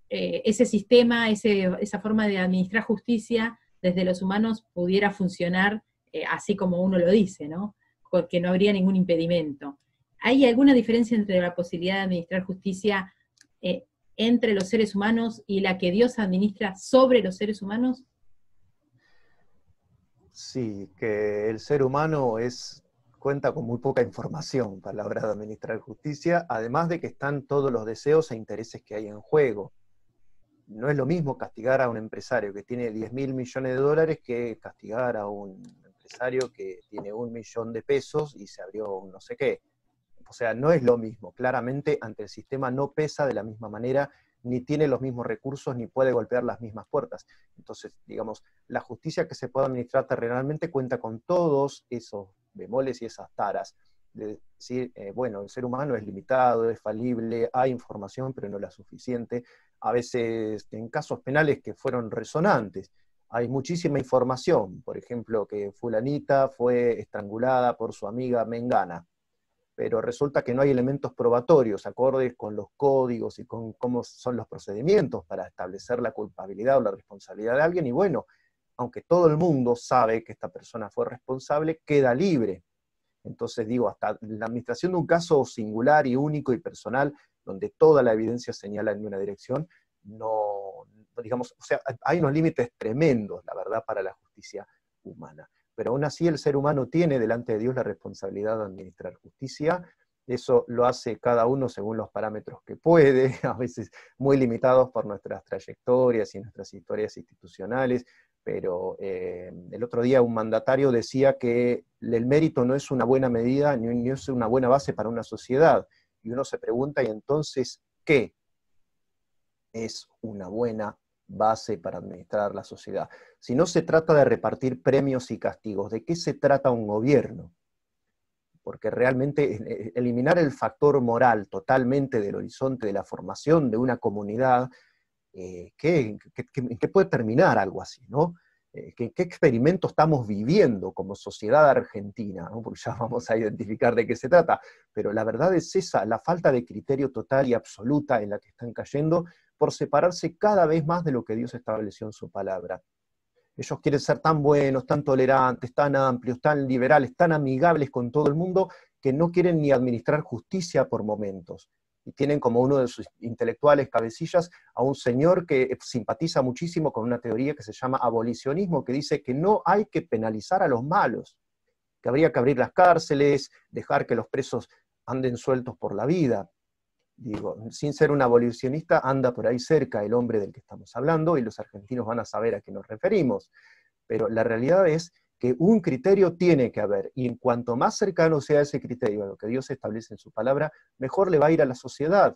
[SPEAKER 1] ese sistema, esa forma de administrar justicia desde los humanos pudiera funcionar así como uno lo dice, ¿no? Porque no habría ningún impedimento. ¿hay alguna diferencia entre la posibilidad de administrar justicia entre los seres humanos y la que Dios administra sobre los seres humanos?
[SPEAKER 2] Sí, que el ser humano cuenta con muy poca información para la hora de administrar justicia, además de que están todos los deseos e intereses que hay en juego. No es lo mismo castigar a un empresario que tiene 10.000 millones de dólares que castigar a un empresario que tiene 1 millón de pesos y se abrió un no sé qué. O sea, no es lo mismo. Claramente, ante el sistema no pesa de la misma manera, ni tiene los mismos recursos, ni puede golpear las mismas puertas. Entonces, digamos, la justicia que se puede administrar terrenalmente cuenta con todos esos bemoles y esas taras. De decir, bueno, el ser humano es limitado, es falible, hay información, pero no la suficiente. A veces, en casos penales que fueron resonantes, hay muchísima información. Por ejemplo, que fulanita fue estrangulada por su amiga Mengana, pero resulta que no hay elementos probatorios acordes con los códigos y con cómo son los procedimientos para establecer la culpabilidad o la responsabilidad de alguien, y bueno, aunque todo el mundo sabe que esta persona fue responsable, queda libre. Entonces digo, hasta la administración de un caso singular y único y personal, donde toda la evidencia señala en una dirección, no, digamos, o sea, hay unos límites tremendos, la verdad, para la justicia humana. Pero aún así el ser humano tiene delante de Dios la responsabilidad de administrar justicia. Eso lo hace cada uno según los parámetros que puede, a veces muy limitados por nuestras trayectorias y nuestras historias institucionales, pero el otro día un mandatario decía que el mérito no es una buena medida ni es una buena base para una sociedad. Y uno se pregunta, ¿y entonces qué es una buena base para administrar la sociedad? Si no se trata de repartir premios y castigos, ¿de qué se trata un gobierno? Porque realmente eliminar el factor moral totalmente del horizonte de la formación de una comunidad, ¿en qué puede terminar algo así, ¿no? ¿Qué experimento estamos viviendo como sociedad argentina? ¿No? Porque ya vamos a identificar de qué se trata, pero la verdad es esa, la falta de criterio total y absoluta en la que están cayendo por separarse cada vez más de lo que Dios estableció en su palabra. Ellos quieren ser tan buenos, tan tolerantes, tan amplios, tan liberales, tan amigables con todo el mundo, que no quieren ni administrar justicia por momentos. Y tienen como uno de sus intelectuales cabecillas a un señor que simpatiza muchísimo con una teoría que se llama abolicionismo, que dice que no hay que penalizar a los malos, que habría que abrir las cárceles, dejar que los presos anden sueltos por la vida. Digo, sin ser un abolicionista, anda por ahí cerca el hombre del que estamos hablando, y los argentinos van a saber a qué nos referimos. Pero la realidad es que un criterio tiene que haber, y en cuanto más cercano sea ese criterio a lo que Dios establece en su palabra, mejor le va a ir a la sociedad.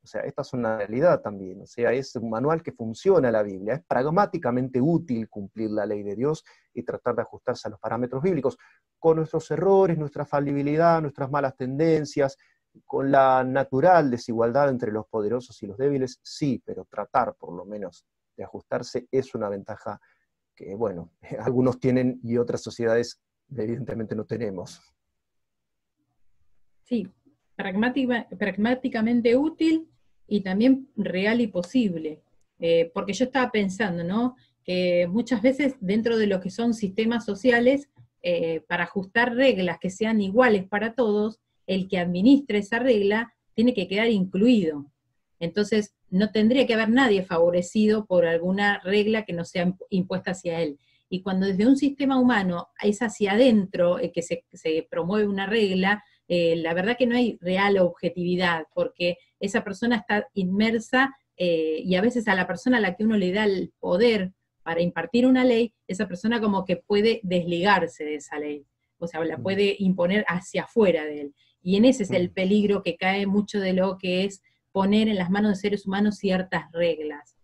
[SPEAKER 2] O sea, esta es una realidad también. O sea, es un manual que funciona la Biblia. Es pragmáticamente útil cumplir la ley de Dios y tratar de ajustarse a los parámetros bíblicos, con nuestros errores, nuestra falibilidad, nuestras malas tendencias, con la natural desigualdad entre los poderosos y los débiles, sí, pero tratar por lo menos de ajustarse es una ventaja que, bueno, algunos tienen y otras sociedades evidentemente no tenemos.
[SPEAKER 1] Sí, pragmáticamente útil y también real y posible. Porque yo estaba pensando, ¿no? Que muchas veces dentro de lo que son sistemas sociales, para ajustar reglas que sean iguales para todos, el que administre esa regla tiene que quedar incluido. Entonces, no tendría que haber nadie favorecido por alguna regla que no sea impuesta hacia él. Y cuando desde un sistema humano es hacia adentro que se promueve una regla, la verdad que no hay real objetividad, porque esa persona está inmersa, y a veces a la persona a la que uno le da el poder para impartir una ley, esa persona como que puede desligarse de esa ley, o sea, la puede imponer hacia afuera de él. Y en ese es el peligro que cae mucho de lo que es poner en las manos de seres humanos ciertas reglas,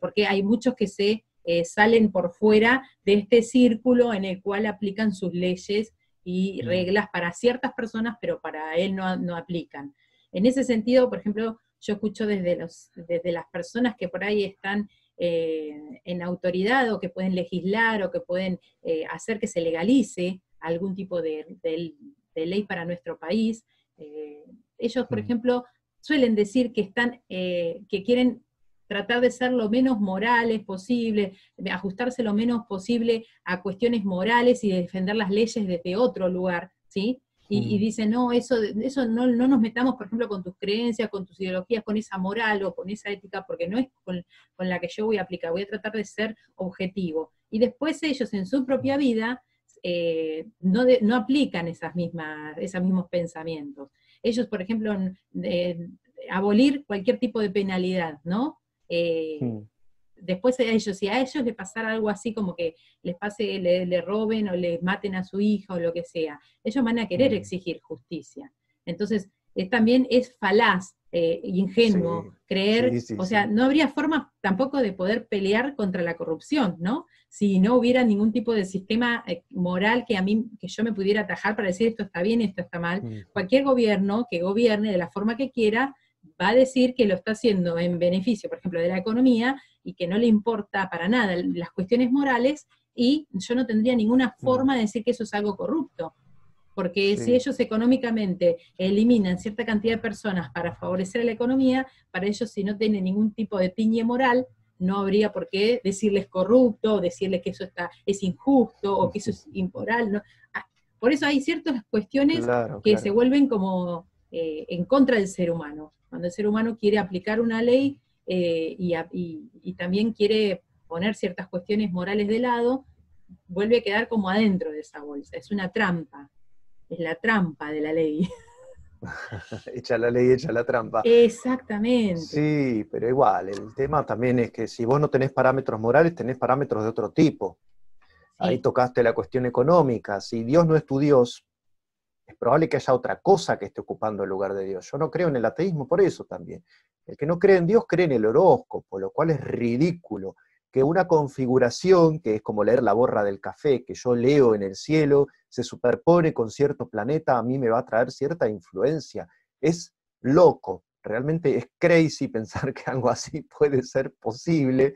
[SPEAKER 1] porque hay muchos que se salen por fuera de este círculo en el cual aplican sus leyes y reglas para ciertas personas, pero para él no aplican. En ese sentido, por ejemplo, yo escucho desde las personas que por ahí están en autoridad o que pueden legislar o que pueden hacer que se legalice algún tipo de ley para nuestro país. Ellos, por ejemplo, suelen decir que que quieren tratar de ser lo menos morales posible, de ajustarse lo menos posible a cuestiones morales y de defender las leyes desde otro lugar, ¿sí? y dicen, no, eso no nos metamos, por ejemplo, con tus creencias, con tus ideologías, con esa moral o con esa ética, porque no es con la que yo voy a aplicar, voy a tratar de ser objetivo. Y después ellos en su propia vida no aplican esos mismos pensamientos. Ellos, por ejemplo, abolir cualquier tipo de penalidad, ¿no? Después si a ellos les pasara algo así como que les pase, le roben o les maten a su hija o lo que sea, ellos van a querer exigir justicia. Entonces, también es falaz, ingenuo, creer, o sea, no habría forma tampoco de poder pelear contra la corrupción, ¿no? Si no hubiera ningún tipo de sistema moral que yo me pudiera atajar para decir esto está bien, esto está mal. Cualquier gobierno que gobierne de la forma que quiera, va a decir que lo está haciendo en beneficio, por ejemplo, de la economía, y que no le importa para nada las cuestiones morales, y yo no tendría ninguna forma de decir que eso es algo corrupto. Porque si ellos económicamente eliminan cierta cantidad de personas para favorecer a la economía, para ellos si no tienen ningún tipo de piñe moral, no habría por qué decirles corrupto, o decirles que eso es injusto, o que eso es immoral, ¿no? Por eso hay ciertas cuestiones que se vuelven como en contra del ser humano. Cuando el ser humano quiere aplicar una ley y también quiere poner ciertas cuestiones morales de lado, vuelve a quedar como adentro de esa bolsa. Es una trampa. Es la trampa de la ley.
[SPEAKER 2] Echa la ley, echa la trampa.
[SPEAKER 1] Exactamente.
[SPEAKER 2] Sí, pero igual, el tema también es que si vos no tenés parámetros morales, tenés parámetros de otro tipo. Ahí tocaste la cuestión económica. Si Dios no es tu Dios, es probable que haya otra cosa que esté ocupando el lugar de Dios. Yo no creo en el ateísmo por eso también. El que no cree en Dios cree en el horóscopo, lo cual es ridículo. Que una configuración, que es como leer la borra del café, que yo leo en el cielo, se superpone con cierto planeta, a mí me va a traer cierta influencia. Es loco, realmente es crazy pensar que algo así puede ser posible.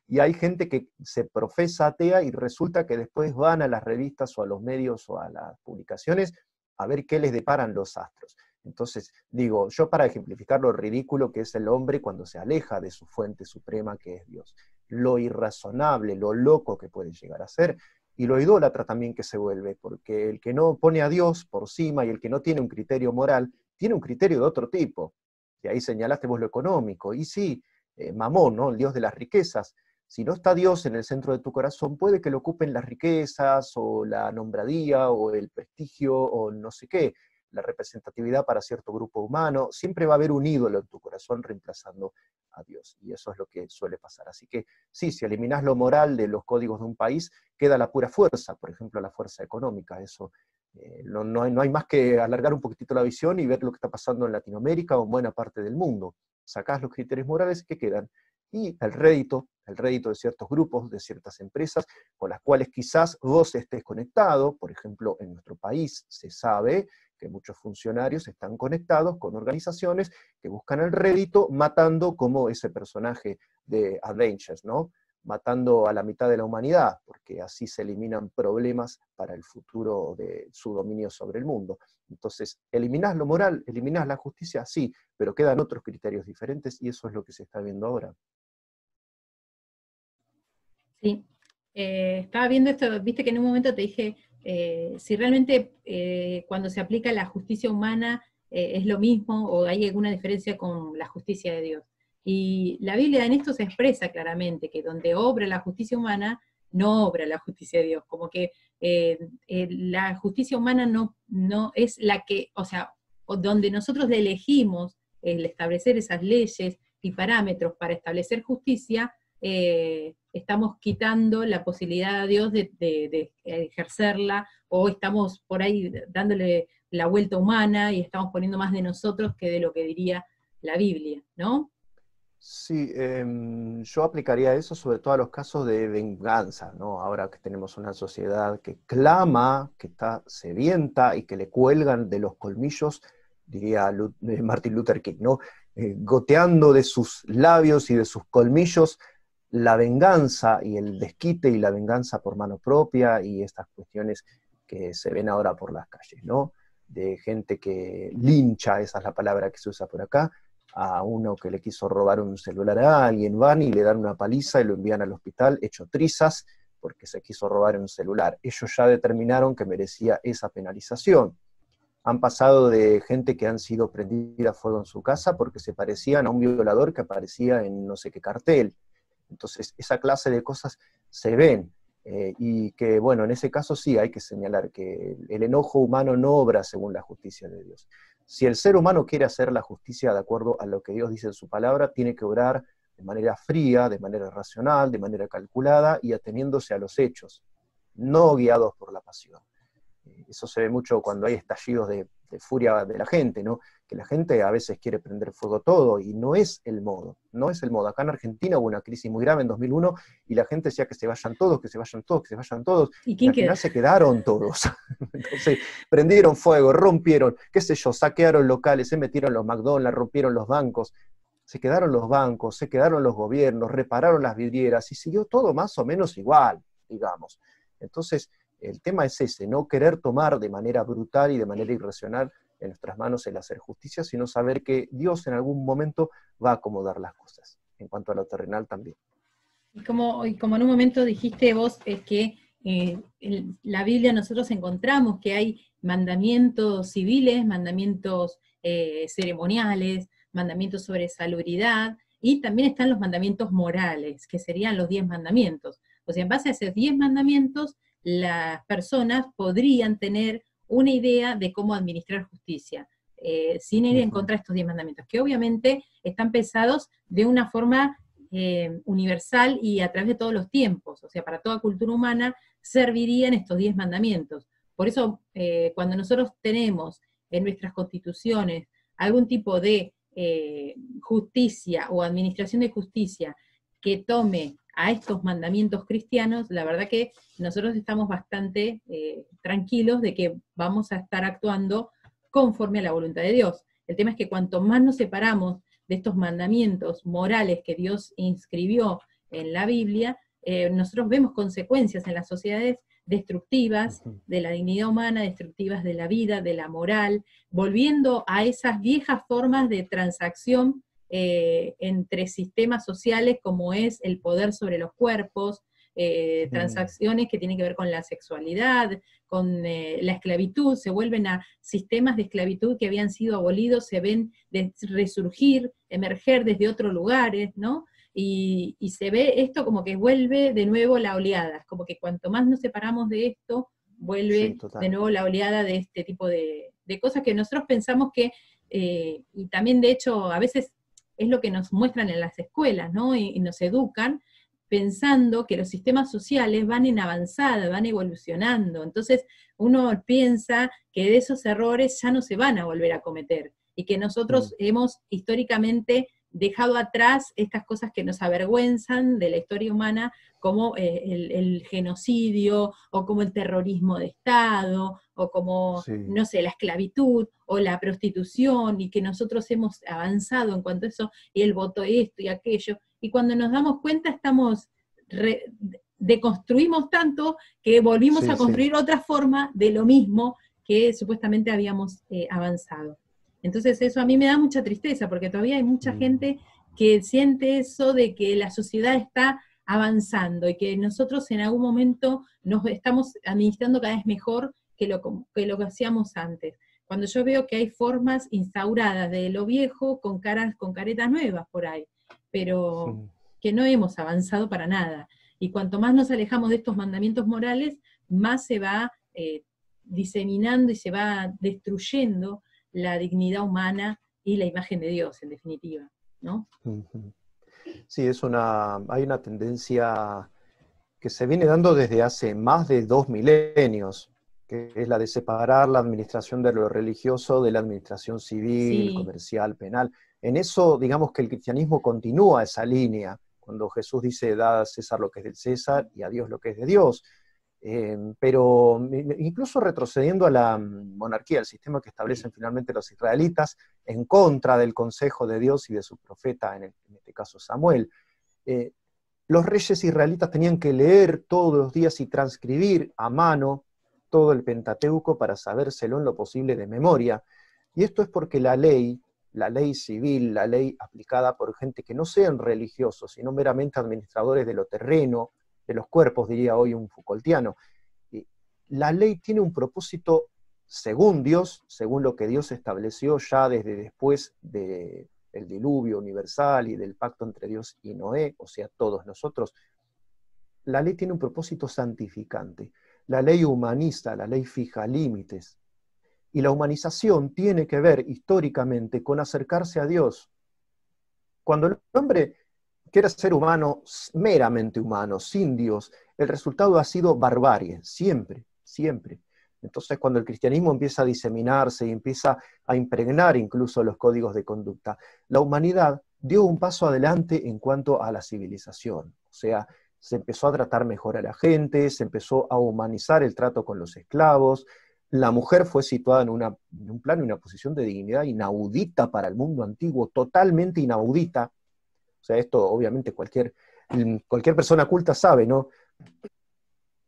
[SPEAKER 2] Y hay gente que se profesa atea y resulta que después van a las revistas o a los medios o a las publicaciones a ver qué les deparan los astros. Entonces, digo, yo para ejemplificar lo ridículo que es el hombre cuando se aleja de su fuente suprema que es Dios, lo irrazonable, lo loco que puede llegar a ser, y lo idólatra también que se vuelve, porque el que no pone a Dios por cima y el que no tiene un criterio moral, tiene un criterio de otro tipo. Y ahí señalaste vos lo económico, y sí, Mamón, ¿no? El Dios de las riquezas. Si no está Dios en el centro de tu corazón, puede que lo ocupen las riquezas, o la nombradía, o el prestigio, o no sé qué, la representatividad para cierto grupo humano. Siempre va a haber un ídolo en tu corazón reemplazando a Dios, y eso es lo que suele pasar. Así que sí, si eliminás lo moral de los códigos de un país, queda la pura fuerza, por ejemplo, la fuerza económica. Eso no hay más que alargar un poquitito la visión y ver lo que está pasando en Latinoamérica o en buena parte del mundo. Sacás los criterios morales que quedan, y el rédito de ciertos grupos, de ciertas empresas, con las cuales quizás vos estés conectado. Por ejemplo, en nuestro país se sabe que muchos funcionarios están conectados con organizaciones que buscan el rédito, matando como ese personaje de Avengers, ¿no? Matando a la mitad de la humanidad, porque así se eliminan problemas para el futuro de su dominio sobre el mundo. Entonces, eliminás lo moral, eliminás la justicia, sí, pero quedan otros criterios diferentes, y eso es lo que se está viendo ahora.
[SPEAKER 1] Sí, estaba viendo esto, viste que en un momento te dije, si realmente cuando se aplica la justicia humana es lo mismo o hay alguna diferencia con la justicia de Dios. Y la Biblia en esto se expresa claramente, que donde obra la justicia humana, no obra la justicia de Dios, como que la justicia humana no es la que, o sea, donde nosotros elegimos el establecer esas leyes y parámetros para establecer justicia, estamos quitando la posibilidad a Dios de ejercerla, o estamos por ahí dándole la vuelta humana y estamos poniendo más de nosotros que de lo que diría la Biblia, ¿no?
[SPEAKER 2] Sí, yo aplicaría eso sobre todo a los casos de venganza, ¿no? Ahora que tenemos una sociedad que clama, que está sedienta y que le cuelgan de los colmillos, diría Martin Luther King, ¿no? Goteando de sus labios y de sus colmillos la venganza y el desquite y la venganza por mano propia, y estas cuestiones que se ven ahora por las calles, ¿no? De gente que lincha, esa es la palabra que se usa por acá, a uno que le quiso robar un celular a alguien, van y le dan una paliza y lo envían al hospital hecho trizas porque se quiso robar un celular. Ellos ya determinaron que merecía esa penalización. Han pasado de gente que han sido prendida a fuego en su casa porque se parecían a un violador que aparecía en no sé qué cartel. Entonces, esa clase de cosas se ven, y que, bueno, en ese caso sí hay que señalar que el enojo humano no obra según la justicia de Dios. Si el ser humano quiere hacer la justicia de acuerdo a lo que Dios dice en su palabra, tiene que obrar de manera fría, de manera racional, de manera calculada y ateniéndose a los hechos, no guiados por la pasión. Eso se ve mucho cuando hay estallidos de furia de la gente, ¿no? Que la gente a veces quiere prender fuego todo, y no es el modo, no es el modo. Acá en Argentina hubo una crisis muy grave en 2001, y la gente decía que se vayan todos, que se vayan todos, que se vayan todos,
[SPEAKER 1] ¿Y
[SPEAKER 2] y
[SPEAKER 1] quién
[SPEAKER 2] al
[SPEAKER 1] queda?
[SPEAKER 2] final se quedaron todos. Entonces, prendieron fuego, rompieron, qué sé yo, saquearon locales, se metieron los McDonald's, rompieron los bancos, se quedaron los bancos, se quedaron los gobiernos, repararon las vidrieras, y siguió todo más o menos igual, digamos. Entonces, el tema es ese, no querer tomar de manera brutal y de manera irracional en nuestras manos el hacer justicia, sino saber que Dios en algún momento va a acomodar las cosas, en cuanto a lo terrenal también.
[SPEAKER 1] Y como en un momento dijiste vos, es que en la Biblia nosotros encontramos que hay mandamientos civiles, mandamientos ceremoniales, mandamientos sobre salubridad, y también están los mandamientos morales, que serían los 10 mandamientos. O sea, en base a esos 10 mandamientos, las personas podrían tener una idea de cómo administrar justicia, sin ir en contra de estos 10 mandamientos, que obviamente están pensados de una forma universal y a través de todos los tiempos. O sea, para toda cultura humana servirían estos 10 mandamientos. Por eso, cuando nosotros tenemos en nuestras constituciones algún tipo de justicia o administración de justicia que tome a estos mandamientos cristianos, la verdad que nosotros estamos bastante tranquilos de que vamos a estar actuando conforme a la voluntad de Dios. El tema es que cuanto más nos separamos de estos mandamientos morales que Dios inscribió en la Biblia, nosotros vemos consecuencias en las sociedades destructivas de la dignidad humana, destructivas de la vida, de la moral, volviendo a esas viejas formas de transacción entre sistemas sociales como es el poder sobre los cuerpos, transacciones que tienen que ver con la sexualidad, con la esclavitud, se vuelven a sistemas de esclavitud que habían sido abolidos, se ven resurgir, emerger desde otros lugares, ¿no? Y se ve esto como que vuelve de nuevo la oleada, como que cuanto más nos separamos de esto, vuelve
[SPEAKER 2] Sí,
[SPEAKER 1] de nuevo la oleada de este tipo de cosas que nosotros pensamos que, y también de hecho a veces es lo que nos muestran en las escuelas, ¿no? Y nos educan pensando que los sistemas sociales van en avanzada, van evolucionando. Entonces uno piensa que de esos errores ya no se van a volver a cometer, y que nosotros hemos históricamente dejado atrás estas cosas que nos avergüenzan de la historia humana, como el genocidio, o como el terrorismo de Estado, o como,
[SPEAKER 2] sí.
[SPEAKER 1] no sé, la esclavitud, o la prostitución, y que nosotros hemos avanzado en cuanto a eso, y el voto esto y aquello, y cuando nos damos cuenta estamos deconstruimos tanto que volvimos
[SPEAKER 2] Sí,
[SPEAKER 1] a
[SPEAKER 2] sí.
[SPEAKER 1] construir otra forma de lo mismo que supuestamente habíamos avanzado. Entonces eso a mí me da mucha tristeza, porque todavía hay mucha gente que siente eso de que la sociedad está avanzando y que nosotros en algún momento nos estamos administrando cada vez mejor que lo que hacíamos antes. Cuando yo veo que hay formas instauradas de lo viejo con caretas nuevas por ahí, pero que no hemos avanzado para nada. Y cuanto más nos alejamos de estos mandamientos morales, más se va diseminando y se va destruyendo la dignidad humana y la imagen de Dios, en definitiva, ¿no?
[SPEAKER 2] Sí, hay una tendencia que se viene dando desde hace más de 2 milenios, que es la de separar la administración de lo religioso de la administración civil,
[SPEAKER 1] Sí.
[SPEAKER 2] comercial, penal. En eso, digamos que el cristianismo continúa esa línea, cuando Jesús dice, da a César lo que es del César y a Dios lo que es de Dios. Pero incluso retrocediendo a la monarquía, el sistema que establecen finalmente los israelitas, en contra del consejo de Dios y de su profeta, en este caso Samuel, los reyes israelitas tenían que leer todos los días y transcribir a mano todo el Pentateuco para sabérselo en lo posible de memoria. Y esto es porque la ley civil, la ley aplicada por gente que no sean religiosos, sino meramente administradores de lo terreno, de los cuerpos, diría hoy un Foucaultiano, la ley tiene un propósito según Dios, según lo que Dios estableció ya desde después del diluvio universal y del pacto entre Dios y Noé, o sea, todos nosotros, la ley tiene un propósito santificante. La ley humaniza, la ley fija límites. Y la humanización tiene que ver históricamente con acercarse a Dios. Cuando el hombre quiere ser humano, meramente humano, sin Dios, el resultado ha sido barbarie, siempre, siempre. Entonces, cuando el cristianismo empieza a diseminarse y empieza a impregnar incluso los códigos de conducta, la humanidad dio un paso adelante en cuanto a la civilización. O sea, se empezó a tratar mejor a la gente, se empezó a humanizar el trato con los esclavos, la mujer fue situada en un plano y una posición de dignidad inaudita para el mundo antiguo, totalmente inaudita. O sea, esto obviamente cualquier persona culta sabe, ¿no?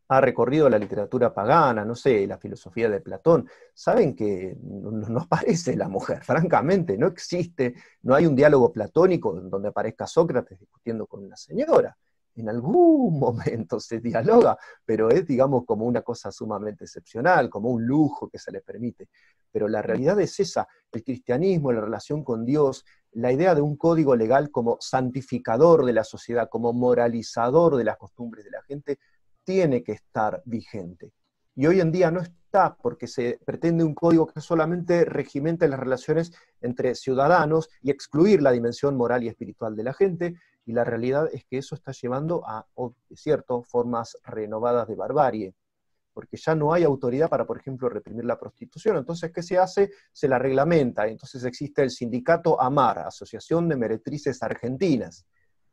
[SPEAKER 2] Ha recorrido la literatura pagana, no sé, la filosofía de Platón, saben que no aparece la mujer, francamente, no existe, no hay un diálogo platónico donde aparezca Sócrates discutiendo con una señora. En algún momento se dialoga, pero es, digamos, como una cosa sumamente excepcional, como un lujo que se le permite. Pero la realidad es esa, el cristianismo, la relación con Dios, la idea de un código legal como santificador de la sociedad, como moralizador de las costumbres de la gente, tiene que estar vigente. Y hoy en día no está, porque se pretende un código que solamente regimente las relaciones entre ciudadanos y excluir la dimensión moral y espiritual de la gente, y la realidad es que eso está llevando a, es cierto, formas renovadas de barbarie, porque ya no hay autoridad para, por ejemplo, reprimir la prostitución. Entonces, ¿qué se hace? Se la reglamenta. Entonces existe el sindicato AMAR, Asociación de Meretrices Argentinas.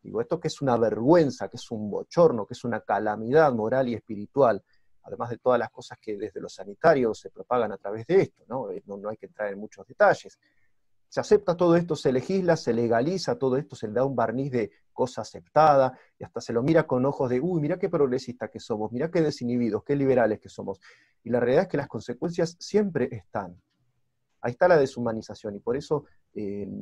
[SPEAKER 2] Digo, esto que es una vergüenza, que es un bochorno, que es una calamidad moral y espiritual, además de todas las cosas que desde los sanitarios se propagan a través de esto, ¿no? No hay que entrar en muchos detalles. Se acepta todo esto, se legisla, se legaliza todo esto, se le da un barniz de cosa aceptada, y hasta se lo mira con ojos de, uy, mirá qué progresistas que somos, mirá qué desinhibidos, qué liberales que somos. Y la realidad es que las consecuencias siempre están. Ahí está la deshumanización, y por eso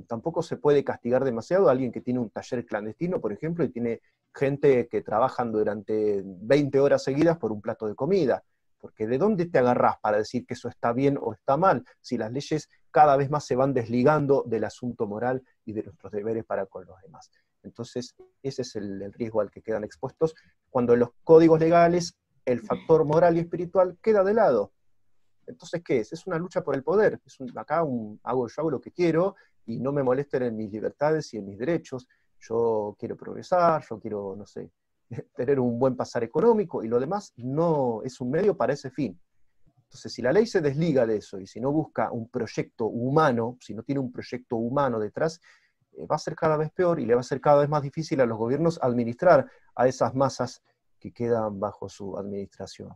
[SPEAKER 2] tampoco se puede castigar demasiado a alguien que tiene un taller clandestino, por ejemplo, y tiene gente que trabajan durante 20 horas seguidas por un plato de comida. Porque ¿de dónde te agarrás para decir que eso está bien o está mal, si las leyes cada vez más se van desligando del asunto moral y de nuestros deberes para con los demás? Entonces, ese es el riesgo al que quedan expuestos, cuando en los códigos legales el factor moral y espiritual queda de lado. Entonces, ¿qué es? Es una lucha por el poder. Yo hago lo que quiero y no me molesten en mis libertades y en mis derechos. Yo quiero progresar, yo quiero, no sé, tener un buen pasar económico, y lo demás no es un medio para ese fin. Entonces, si la ley se desliga de eso, y si no busca un proyecto humano, si no tiene un proyecto humano detrás, va a ser cada vez peor, y le va a ser cada vez más difícil a los gobiernos administrar a esas masas que quedan bajo su administración.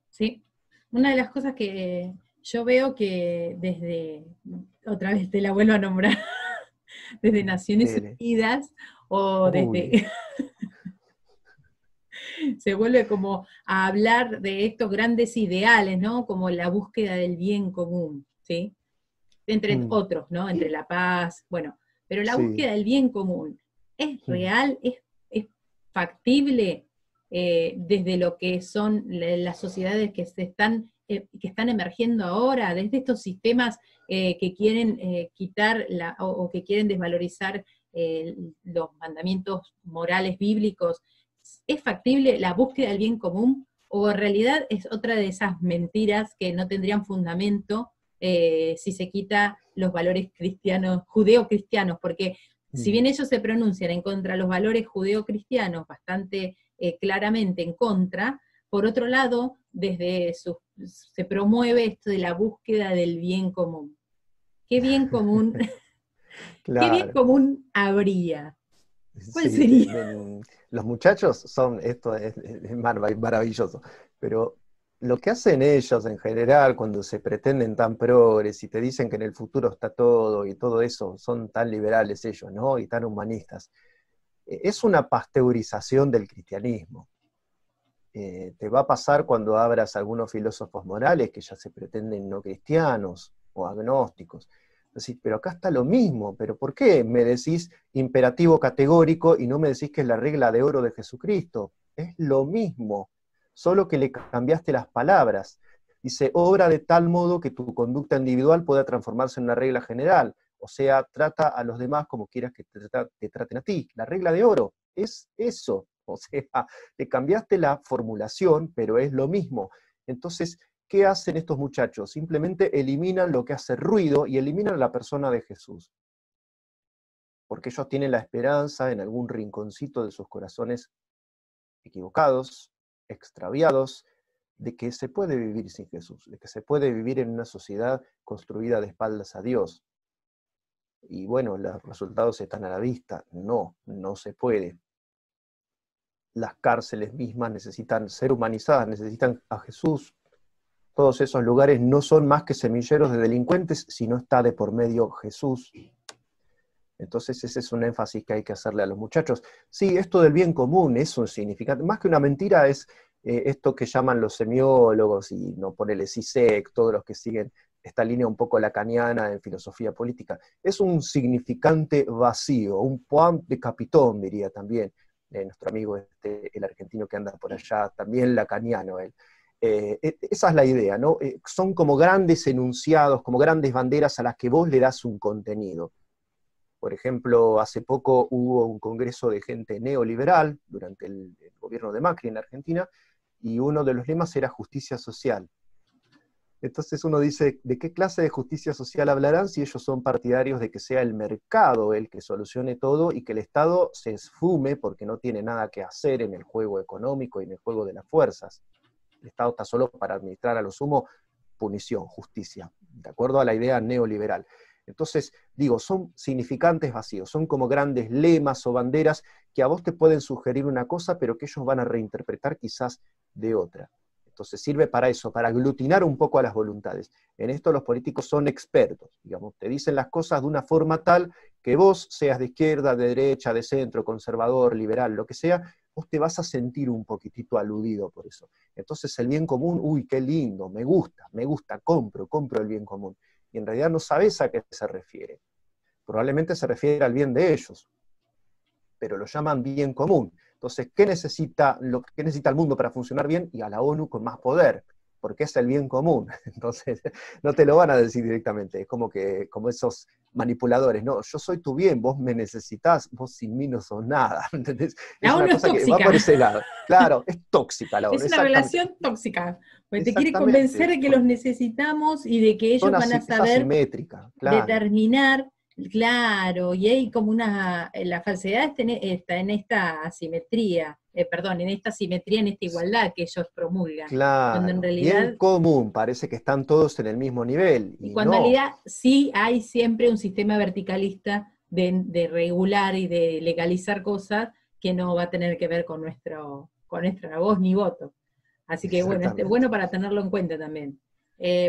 [SPEAKER 1] Sí, una de las cosas que yo veo que otra vez te la vuelvo a nombrar, desde Naciones Unidas, o desde... se vuelve como a hablar de estos grandes ideales, ¿no? Como la búsqueda del bien común, ¿sí? Entre otros, ¿no? Entre la paz, bueno, pero la búsqueda del bien común, ¿es real? ¿Es factible desde lo que son las sociedades que que están emergiendo ahora, desde estos sistemas que quieren quitar o que quieren desvalorizar los mandamientos morales bíblicos? ¿Es factible la búsqueda del bien común, o en realidad es otra de esas mentiras que no tendrían fundamento si se quita los valores cristianos, judeo-cristianos? Porque si bien ellos se pronuncian en contra de los valores judeo-cristianos, bastante claramente en contra, por otro lado, se promueve esto de la búsqueda del bien común. ¿Qué bien común,
[SPEAKER 2] Claro.
[SPEAKER 1] ¿qué bien común habría? ¿Cuál sería?
[SPEAKER 2] Los muchachos esto es maravilloso, pero lo que hacen ellos en general cuando se pretenden tan progres y te dicen que en el futuro está todo y todo eso, son tan liberales ellos, ¿no? Y tan humanistas, es una pasteurización del cristianismo. Te va a pasar cuando abras algunos filósofos morales que ya se pretenden no cristianos o agnósticos. Decís, pero acá está lo mismo, pero ¿por qué me decís imperativo categórico y no me decís que es la regla de oro de Jesucristo? Es lo mismo, solo que le cambiaste las palabras. Dice, obra de tal modo que tu conducta individual pueda transformarse en una regla general. O sea, trata a los demás como quieras que te traten a ti. La regla de oro es eso. O sea, le cambiaste la formulación, pero es lo mismo. Entonces, ¿qué hacen estos muchachos? Simplemente eliminan lo que hace ruido y eliminan a la persona de Jesús. Porque ellos tienen la esperanza en algún rinconcito de sus corazones equivocados, extraviados, de que se puede vivir sin Jesús, de que se puede vivir en una sociedad construida de espaldas a Dios. Y bueno, los resultados están a la vista. No, no se puede. Las cárceles mismas necesitan ser humanizadas, necesitan a Jesús. Todos esos lugares no son más que semilleros de delincuentes si no está de por medio Jesús. Entonces ese es un énfasis que hay que hacerle a los muchachos. Sí, esto del bien común es un significante, más que una mentira es esto que llaman los semiólogos, y no ponele Zizek, todos los que siguen esta línea un poco lacaniana en filosofía política. Es un significante vacío, un point de capitón, diría también nuestro amigo el argentino que anda por allá, también lacaniano él. Esa es la idea, ¿no? Son como grandes enunciados, como grandes banderas a las que vos le das un contenido. Por ejemplo, hace poco hubo un congreso de gente neoliberal durante el gobierno de Macri en Argentina, y uno de los lemas era justicia social. Entonces uno dice, ¿de qué clase de justicia social hablarán si ellos son partidarios de que sea el mercado el que solucione todo y que el Estado se esfume porque no tiene nada que hacer en el juego económico y en el juego de las fuerzas? El Estado está solo para administrar a lo sumo punición, justicia, de acuerdo a la idea neoliberal. Entonces, digo, son significantes vacíos, son como grandes lemas o banderas que a vos te pueden sugerir una cosa, pero que ellos van a reinterpretar quizás de otra. Entonces sirve para eso, para aglutinar un poco a las voluntades. En esto los políticos son expertos, digamos, te dicen las cosas de una forma tal que vos, seas de izquierda, de derecha, de centro, conservador, liberal, lo que sea, vos te vas a sentir un poquitito aludido por eso. Entonces el bien común, uy, qué lindo, me gusta, compro el bien común. Y en realidad no sabes a qué se refiere. Probablemente se refiere al bien de ellos, pero lo llaman bien común. Entonces, ¿qué necesita el mundo para funcionar bien? Y a la ONU con más poder, porque es el bien común. Entonces, no te lo van a decir directamente, es como esos manipuladores, no, yo soy tu bien, vos me necesitás, vos sin mí no sos nada, ¿entendés? Es
[SPEAKER 1] La
[SPEAKER 2] una
[SPEAKER 1] ONU es
[SPEAKER 2] cosa que va
[SPEAKER 1] tóxica.
[SPEAKER 2] por ese lado. Claro, es tóxica la ONU,
[SPEAKER 1] Es una relación tóxica, porque te quiere convencer
[SPEAKER 2] Exactamente,
[SPEAKER 1] de que los necesitamos y de que ellos van a
[SPEAKER 2] es
[SPEAKER 1] saber
[SPEAKER 2] asimétrica, claro.
[SPEAKER 1] determinar, claro, y hay como la falsedad está en esta asimetría, en esta simetría, en esta igualdad que ellos promulgan, cuando en
[SPEAKER 2] Claro, bien
[SPEAKER 1] realidad,
[SPEAKER 2] común, parece que están todos en el mismo nivel,
[SPEAKER 1] y
[SPEAKER 2] y
[SPEAKER 1] cuando en
[SPEAKER 2] no,
[SPEAKER 1] realidad sí hay siempre un sistema verticalista de regular y de legalizar cosas que no va a tener que ver con nuestra voz ni voto. Así que bueno, es
[SPEAKER 2] exactamente.
[SPEAKER 1] bueno para tenerlo en cuenta también.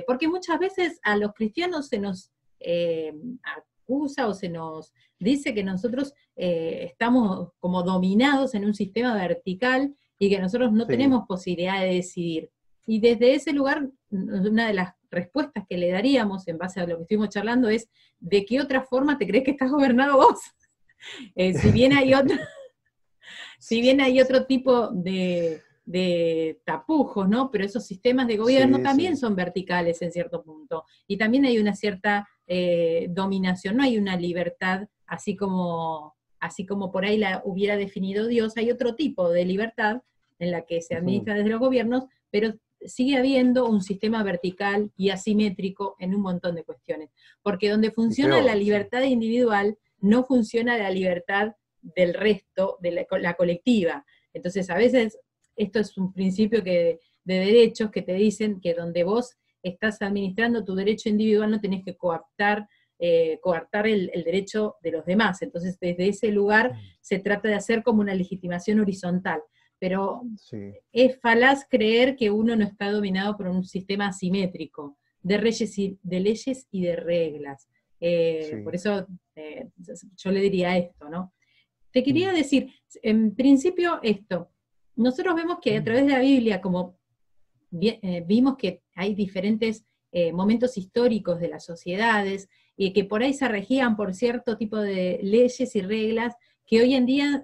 [SPEAKER 1] Porque muchas veces a los cristianos se nos acusa o se nos dice que nosotros estamos como dominados en un sistema vertical y que nosotros no
[SPEAKER 2] Sí,
[SPEAKER 1] tenemos posibilidad de decidir. Y desde ese lugar, una de las respuestas que le daríamos en base a lo que estuvimos charlando es, ¿de qué otra forma te crees que estás gobernado vos? Si bien hay otro, si bien hay otro tipo de tapujos, ¿no? Pero esos sistemas de gobierno
[SPEAKER 2] sí,
[SPEAKER 1] también
[SPEAKER 2] sí.
[SPEAKER 1] son verticales en cierto punto. Y también hay una cierta dominación, no hay una libertad, así como por ahí la hubiera definido Dios, hay otro tipo de libertad en la que se
[SPEAKER 2] Ujú.
[SPEAKER 1] administra desde los gobiernos, pero sigue habiendo un sistema vertical y asimétrico en un montón de cuestiones. Porque donde
[SPEAKER 2] Y
[SPEAKER 1] funciona la
[SPEAKER 2] peor, sí.
[SPEAKER 1] libertad individual, no funciona la libertad del resto, de la colectiva. Entonces, a veces, esto es un principio de derechos que te dicen que donde vos estás administrando tu derecho individual no tenés que coartar el derecho de los demás. Entonces, desde ese lugar se trata de hacer como una legitimación horizontal. Pero
[SPEAKER 2] Sí,
[SPEAKER 1] es falaz creer que uno no está dominado por un sistema asimétrico de leyes y de reglas. Por
[SPEAKER 2] sí.
[SPEAKER 1] eso yo le diría esto, ¿no? Te quería
[SPEAKER 2] Mm,
[SPEAKER 1] decir, en principio esto, nosotros vemos que a
[SPEAKER 2] mm,
[SPEAKER 1] través de la Biblia, como vimos que hay diferentes momentos históricos de las sociedades y que por ahí se regían por cierto tipo de leyes y reglas que hoy en día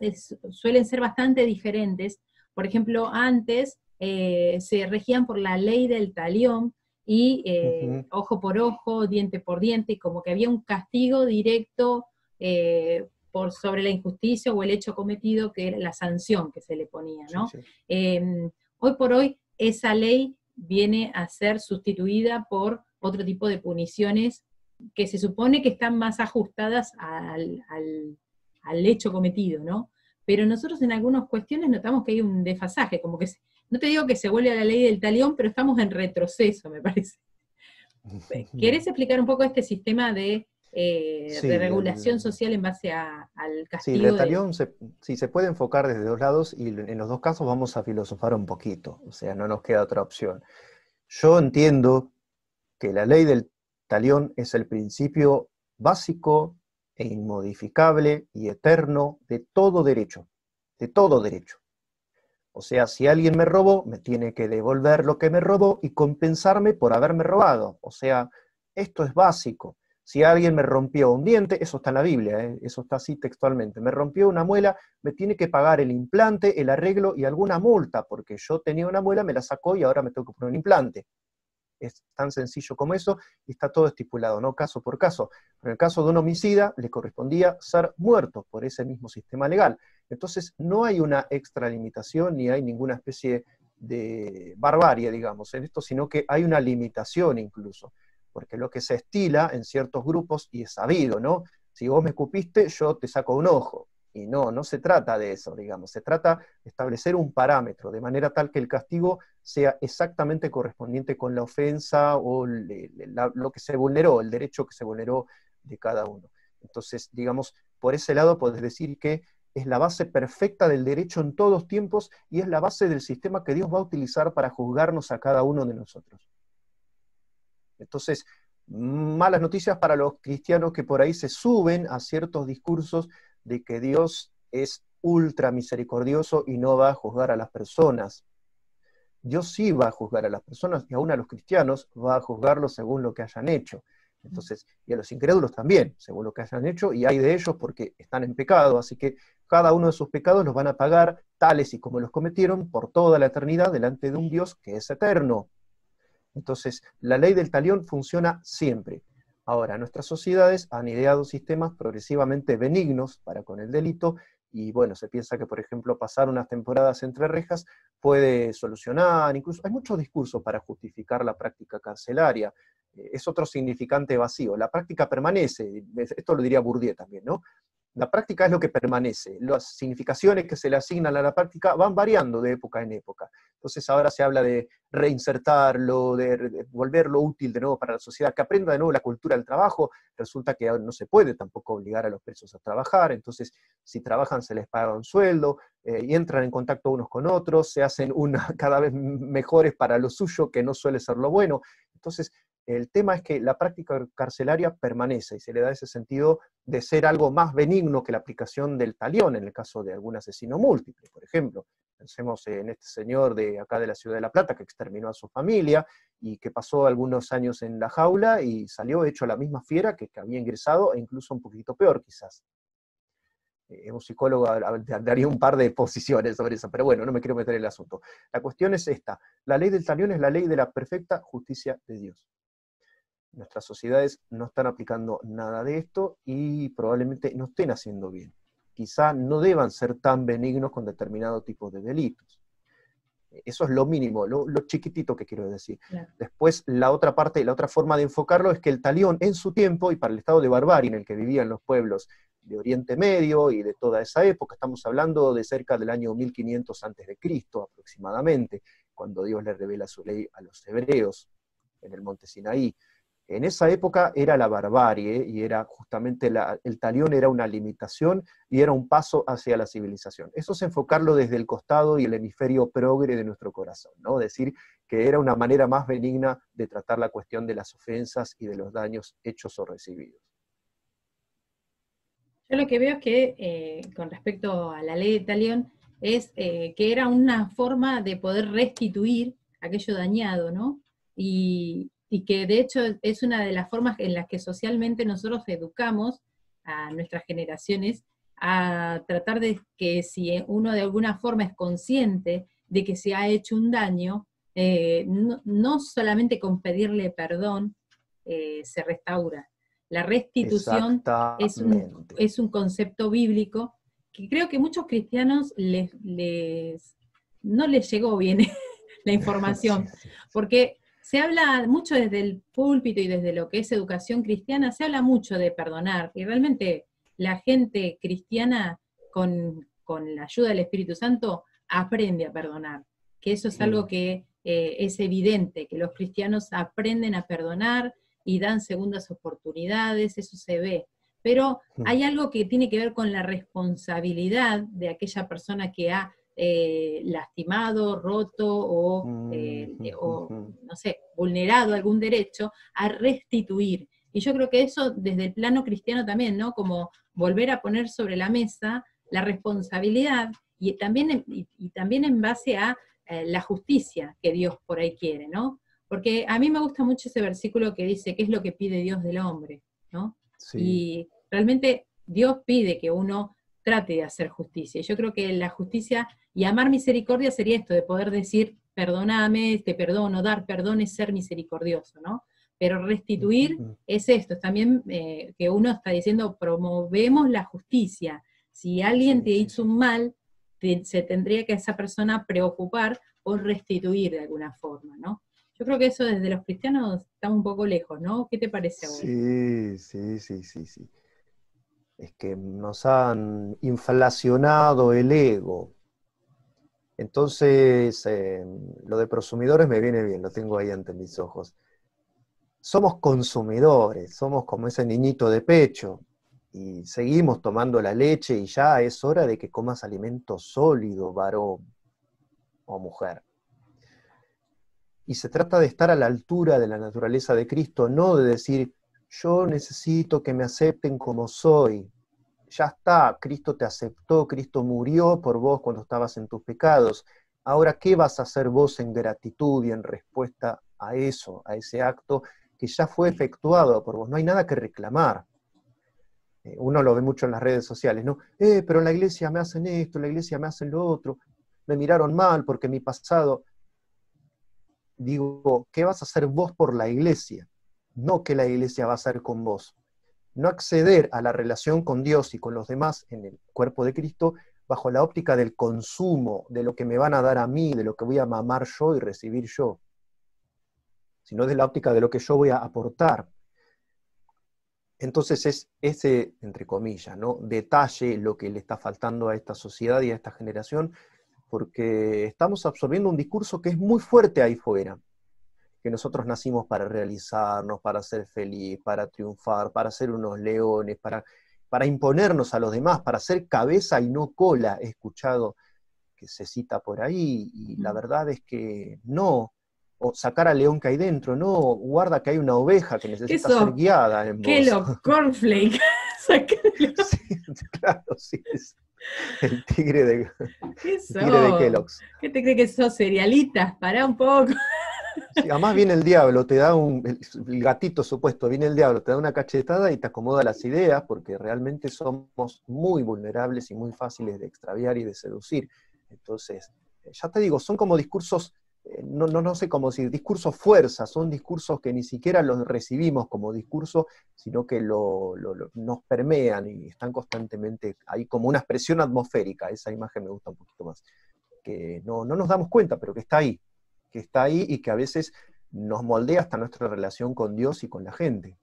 [SPEAKER 1] suelen ser bastante diferentes. Por ejemplo, antes se regían por la ley del talión, y
[SPEAKER 2] Ujú.
[SPEAKER 1] ojo por ojo, diente por diente, como que había un castigo directo sobre la injusticia o el hecho cometido, que era la sanción que se le ponía,
[SPEAKER 2] Sí,
[SPEAKER 1] ¿no?
[SPEAKER 2] sí.
[SPEAKER 1] Hoy por hoy esa ley viene a ser sustituida por otro tipo de puniciones que se supone que están más ajustadas al hecho cometido, ¿no? Pero nosotros en algunas cuestiones notamos que hay un desfasaje, como que, no te digo que se vuelve a la ley del talión, pero estamos en retroceso, me parece. ¿Querés explicar un poco este sistema de
[SPEAKER 2] Sí,
[SPEAKER 1] regulación social en base al
[SPEAKER 2] sí, el
[SPEAKER 1] castigo de...
[SPEAKER 2] talión sí, se puede enfocar desde dos lados y en los dos casos vamos a filosofar un poquito, o sea, no nos queda otra opción. Yo entiendo que la ley del talión es el principio básico e inmodificable y eterno de todo derecho, de todo derecho. O sea, si alguien me robó, me tiene que devolver lo que me robó y compensarme por haberme robado. O sea, esto es básico. Si alguien me rompió un diente, eso está en la Biblia, eso está así textualmente, me rompió una muela, me tiene que pagar el implante, el arreglo y alguna multa, porque yo tenía una muela, me la sacó y ahora me tengo que poner un implante. Es tan sencillo como eso y está todo estipulado, no caso por caso. En el caso de un homicida, le correspondía ser muerto por ese mismo sistema legal. Entonces, no hay una extralimitación ni hay ninguna especie de barbarie, digamos, en esto, sino que hay una limitación incluso, porque lo que se estila en ciertos grupos, y es sabido, ¿no? Si vos me escupiste, yo te saco un ojo. Y no, no se trata de eso, digamos, se trata de establecer un parámetro, de manera tal que el castigo sea exactamente correspondiente con la ofensa o lo que se vulneró, el derecho que se vulneró de cada uno. Entonces, digamos, por ese lado podés decir que es la base perfecta del derecho en todos tiempos y es la base del sistema que Dios va a utilizar para juzgarnos a cada uno de nosotros. Entonces, malas noticias para los cristianos que por ahí se suben a ciertos discursos de que Dios es ultra misericordioso y no va a juzgar a las personas. Dios sí va a juzgar a las personas y aún a los cristianos va a juzgarlos según lo que hayan hecho. Entonces, y a los incrédulos también, según lo que hayan hecho, y hay de ellos porque están en pecado, así que cada uno de sus pecados los van a pagar tales y como los cometieron por toda la eternidad delante de un Dios que es eterno. Entonces, la ley del talión funciona siempre. Ahora, nuestras sociedades han ideado sistemas progresivamente benignos para con el delito, y bueno, se piensa que, por ejemplo, pasar unas temporadas entre rejas puede solucionar, incluso hay muchos discursos para justificar la práctica carcelaria. Es otro significante vacío. La práctica permanece, esto lo diría Bourdieu también, ¿no? La práctica es lo que permanece. Las significaciones que se le asignan a la práctica van variando de época en época. Entonces ahora se habla de reinsertarlo, de volverlo útil de nuevo para la sociedad, que aprenda de nuevo la cultura del trabajo. Resulta que no se puede tampoco obligar a los presos a trabajar, entonces si trabajan se les paga un sueldo, y entran en contacto unos con otros, se hacen cada vez mejores para lo suyo, que no suele ser lo bueno. Entonces, el tema es que la práctica carcelaria permanece y se le da ese sentido de ser algo más benigno que la aplicación del talión en el caso de algún asesino múltiple, por ejemplo. Pensemos en este señor de acá de la ciudad de La Plata que exterminó a su familia y que pasó algunos años en la jaula y salió hecho la misma fiera que había ingresado, e incluso un poquito peor quizás. Un psicólogo daría un par de posiciones sobre eso, pero bueno, no me quiero meter en el asunto. La cuestión es esta: la ley del talión es la ley de la perfecta justicia de Dios. Nuestras sociedades no están aplicando nada de esto y probablemente no estén haciendo bien. Quizá no deban ser tan benignos con determinados tipos de delitos. Eso es lo mínimo, lo chiquitito que quiero decir.
[SPEAKER 1] Claro.
[SPEAKER 2] Después, la otra parte, la otra forma de enfocarlo es que el talión en su tiempo, y para el estado de barbarie en el que vivían los pueblos de Oriente Medio y de toda esa época, estamos hablando de cerca del año 1500 a.C. aproximadamente, cuando Dios le revela su ley a los hebreos en el monte Sinaí. En esa época era la barbarie y era justamente el talión era una limitación y era un paso hacia la civilización. Eso es enfocarlo desde el costado y el hemisferio progre de nuestro corazón, ¿no? Decir que era una manera más benigna de tratar la cuestión de las ofensas y de los daños hechos o recibidos.
[SPEAKER 1] Yo lo que veo es que, con respecto a la ley de talión, es que era una forma de poder restituir aquello dañado, ¿no? Y que de hecho es una de las formas en las que socialmente nosotros educamos a nuestras generaciones a tratar de que si uno de alguna forma es consciente de que se ha hecho un daño, no solamente con pedirle perdón se restaura. La restitución
[SPEAKER 2] Exactamente.
[SPEAKER 1] es un concepto bíblico que creo que muchos cristianos no les llegó bien la
[SPEAKER 2] Sí,
[SPEAKER 1] información,
[SPEAKER 2] sí, sí.
[SPEAKER 1] porque se habla mucho desde el púlpito y desde lo que es educación cristiana, se habla mucho de perdonar, y realmente la gente cristiana con la ayuda del Espíritu Santo aprende a perdonar, que eso es algo
[SPEAKER 2] Mm,
[SPEAKER 1] que es evidente, que los cristianos aprenden a perdonar y dan segundas oportunidades, eso se ve. Pero
[SPEAKER 2] mm,
[SPEAKER 1] hay algo que tiene que ver con la responsabilidad de aquella persona que ha lastimado, roto
[SPEAKER 2] mm,
[SPEAKER 1] o, no sé, vulnerado algún derecho, a restituir. Y yo creo que eso desde el plano cristiano también, ¿no? Como volver a poner sobre la mesa la responsabilidad y también en base a la justicia que Dios por ahí quiere, ¿no? Porque a mí me gusta mucho ese versículo que dice, ¿qué es lo que pide Dios del hombre? ¿No?
[SPEAKER 2] sí,
[SPEAKER 1] Y realmente Dios pide que uno trate de hacer justicia. Y yo creo que la justicia y amar misericordia sería esto, de poder decir, perdóname, te perdono, dar perdón es ser misericordioso, ¿no? Pero restituir
[SPEAKER 2] mm,
[SPEAKER 1] es esto, es también que uno está diciendo, promovemos la justicia. Si alguien
[SPEAKER 2] sí,
[SPEAKER 1] te
[SPEAKER 2] sí,
[SPEAKER 1] hizo
[SPEAKER 2] sí.
[SPEAKER 1] un mal, se tendría que esa persona preocupar por restituir de alguna forma, ¿no? Yo creo que eso desde los cristianos está un poco lejos, ¿no? ¿Qué te parece a vos?
[SPEAKER 2] Sí, sí, sí, sí, sí. Es que nos han inflacionado el ego. Entonces, lo de prosumidores me viene bien, lo tengo ahí ante mis ojos. Somos consumidores, somos como ese niñito de pecho y seguimos tomando la leche y ya es hora de que comas alimento sólido, varón o mujer. Y se trata de estar a la altura de la naturaleza de Cristo, no de decir, yo necesito que me acepten como soy. Ya está, Cristo te aceptó, Cristo murió por vos cuando estabas en tus pecados. Ahora, ¿qué vas a hacer vos en gratitud y en respuesta a eso, a ese acto que ya fue efectuado por vos? No hay nada que reclamar. Uno lo ve mucho en las redes sociales, ¿no? Pero en la iglesia me hacen esto, en la iglesia me hacen lo otro, me miraron mal porque mi pasado. Digo, ¿qué vas a hacer vos por la iglesia? No qué la iglesia va a hacer con vos. No acceder a la relación con Dios y con los demás en el cuerpo de Cristo bajo la óptica del consumo, de lo que me van a dar a mí, de lo que voy a mamar yo y recibir yo, sino de la óptica de lo que yo voy a aportar. Entonces es ese, entre comillas, ¿no? Detalle lo que le está faltando a esta sociedad y a esta generación, porque estamos absorbiendo un discurso que es muy fuerte ahí fuera, que nosotros nacimos para realizarnos, para ser feliz, para triunfar, para ser unos leones, para imponernos a los demás, para ser cabeza y no cola. He escuchado que se cita por ahí y la verdad es que no. O sacar al león que hay dentro, no, guarda que hay una oveja que
[SPEAKER 1] ¿Qué
[SPEAKER 2] necesita ser
[SPEAKER 1] sos?
[SPEAKER 2] guiada en
[SPEAKER 1] ¿Qué
[SPEAKER 2] vos.
[SPEAKER 1] lo cornflake? Sacalo.
[SPEAKER 2] Sí, claro, sí, es el
[SPEAKER 1] ¿Qué
[SPEAKER 2] el tigre de
[SPEAKER 1] sos?
[SPEAKER 2] Kellogg's.
[SPEAKER 1] ¿Qué te crees que sos cerealistas? Pará un poco.
[SPEAKER 2] Sí, además viene el diablo, te da el gatito supuesto, viene el diablo, te da una cachetada y te acomoda las ideas, porque realmente somos muy vulnerables y muy fáciles de extraviar y de seducir. Entonces, ya te digo, son como discursos, no sé cómo decir, discursos fuerza, son discursos que ni siquiera los recibimos como discurso, sino que nos permean y están constantemente ahí como una expresión atmosférica. Esa imagen me gusta un poquito más, que no nos damos cuenta, pero que está ahí y que a veces nos moldea hasta nuestra relación con Dios y con la gente.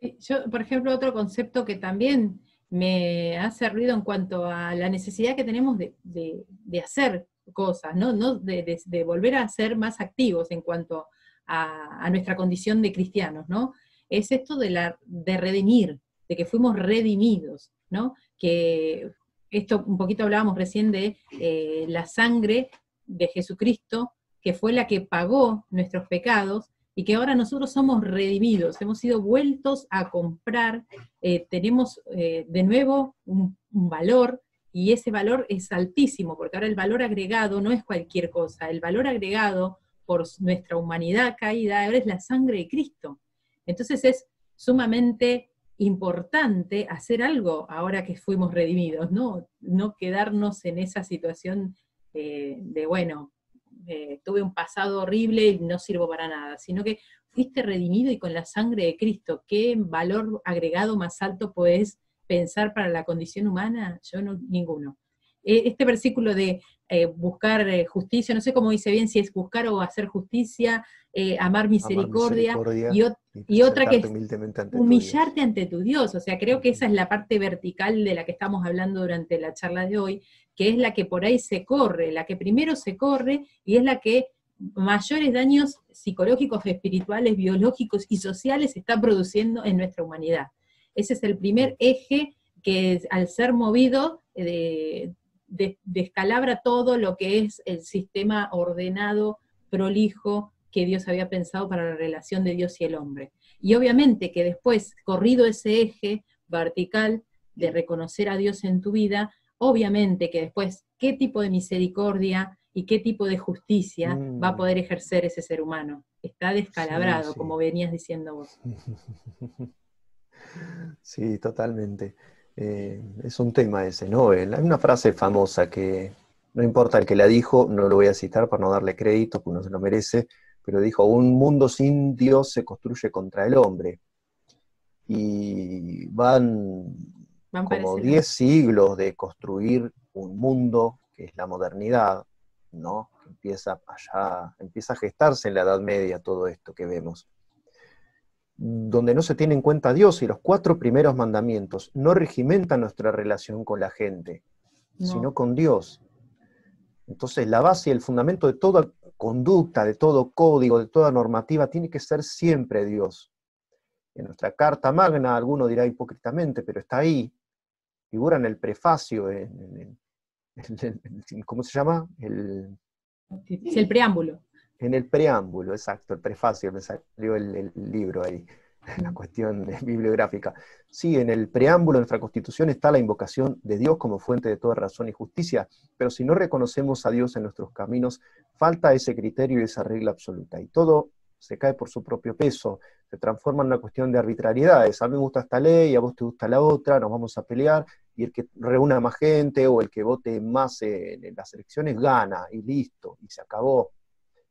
[SPEAKER 1] Sí, yo, por ejemplo, otro concepto que también me hace ruido en cuanto a la necesidad que tenemos de hacer cosas, ¿no? De volver a ser más activos en cuanto a nuestra condición de cristianos, ¿no? Es esto de redimir, de que fuimos redimidos, ¿no? Que esto un poquito hablábamos recién de la sangre de Jesucristo, que fue la que pagó nuestros pecados y que ahora nosotros somos redimidos, hemos sido vueltos a comprar, tenemos de nuevo un valor, y ese valor es altísimo, porque ahora el valor agregado no es cualquier cosa, el valor agregado por nuestra humanidad caída ahora es la sangre de Cristo. Entonces es sumamente importante hacer algo ahora que fuimos redimidos, no quedarnos en esa situación bueno, tuve un pasado horrible y no sirvo para nada, sino que fuiste redimido y con la sangre de Cristo. ¿Qué valor agregado más alto podés pensar para la condición humana? Yo no, ninguno. Este versículo de buscar justicia, no sé cómo dice bien, si es buscar o hacer justicia, amar
[SPEAKER 2] Amar
[SPEAKER 1] misericordia,
[SPEAKER 2] misericordia y
[SPEAKER 1] y otra que
[SPEAKER 2] presentarte
[SPEAKER 1] es
[SPEAKER 2] humildemente ante tu Dios.
[SPEAKER 1] humillarte ante tu Dios. O sea, creo que esa es la parte vertical de la que estamos hablando durante la charla de hoy, que es la que por ahí se corre, la que primero se corre y es la que mayores daños psicológicos, espirituales, biológicos y sociales está produciendo en nuestra humanidad. Ese es el primer eje que al ser movido descalabra todo lo que es el sistema ordenado, prolijo, que Dios había pensado para la relación de Dios y el hombre. Y obviamente que después, corrido ese eje vertical de reconocer a Dios en tu vida, obviamente que después, ¿qué tipo de misericordia y qué tipo de justicia va a poder ejercer ese ser humano? Está descalabrado,
[SPEAKER 2] Sí.
[SPEAKER 1] como venías diciendo vos.
[SPEAKER 2] Sí, totalmente. Es un tema ese, ¿no? Hay una frase famosa que no importa el que la dijo, no lo voy a citar para no darle crédito, porque uno se lo merece, pero dijo, un mundo sin Dios se construye contra el hombre. Y van como 10 siglos de construir un mundo que es la modernidad, ¿no? Que empieza allá, empieza a gestarse en la Edad Media todo esto que vemos, donde no se tiene en cuenta a Dios, y los 4 primeros mandamientos no regimentan nuestra relación con la gente, sino con Dios. Entonces la base y el fundamento de toda conducta, de todo código, de toda normativa, tiene que ser siempre Dios. En nuestra Carta Magna, alguno dirá hipócritamente, pero está ahí, figura en el prefacio, ¿cómo se llama?
[SPEAKER 1] El preámbulo.
[SPEAKER 2] En el preámbulo, exacto, el prefacio, me salió el libro ahí, la cuestión bibliográfica. Sí, en el preámbulo de nuestra Constitución está la invocación de Dios como fuente de toda razón y justicia, pero si no reconocemos a Dios en nuestros caminos, falta ese criterio y esa regla absoluta, y todo se cae por su propio peso, se transforma en una cuestión de arbitrariedades. A mí me gusta esta ley, a vos te gusta la otra, nos vamos a pelear, y el que reúna más gente o el que vote más en las elecciones gana, y listo, y se acabó.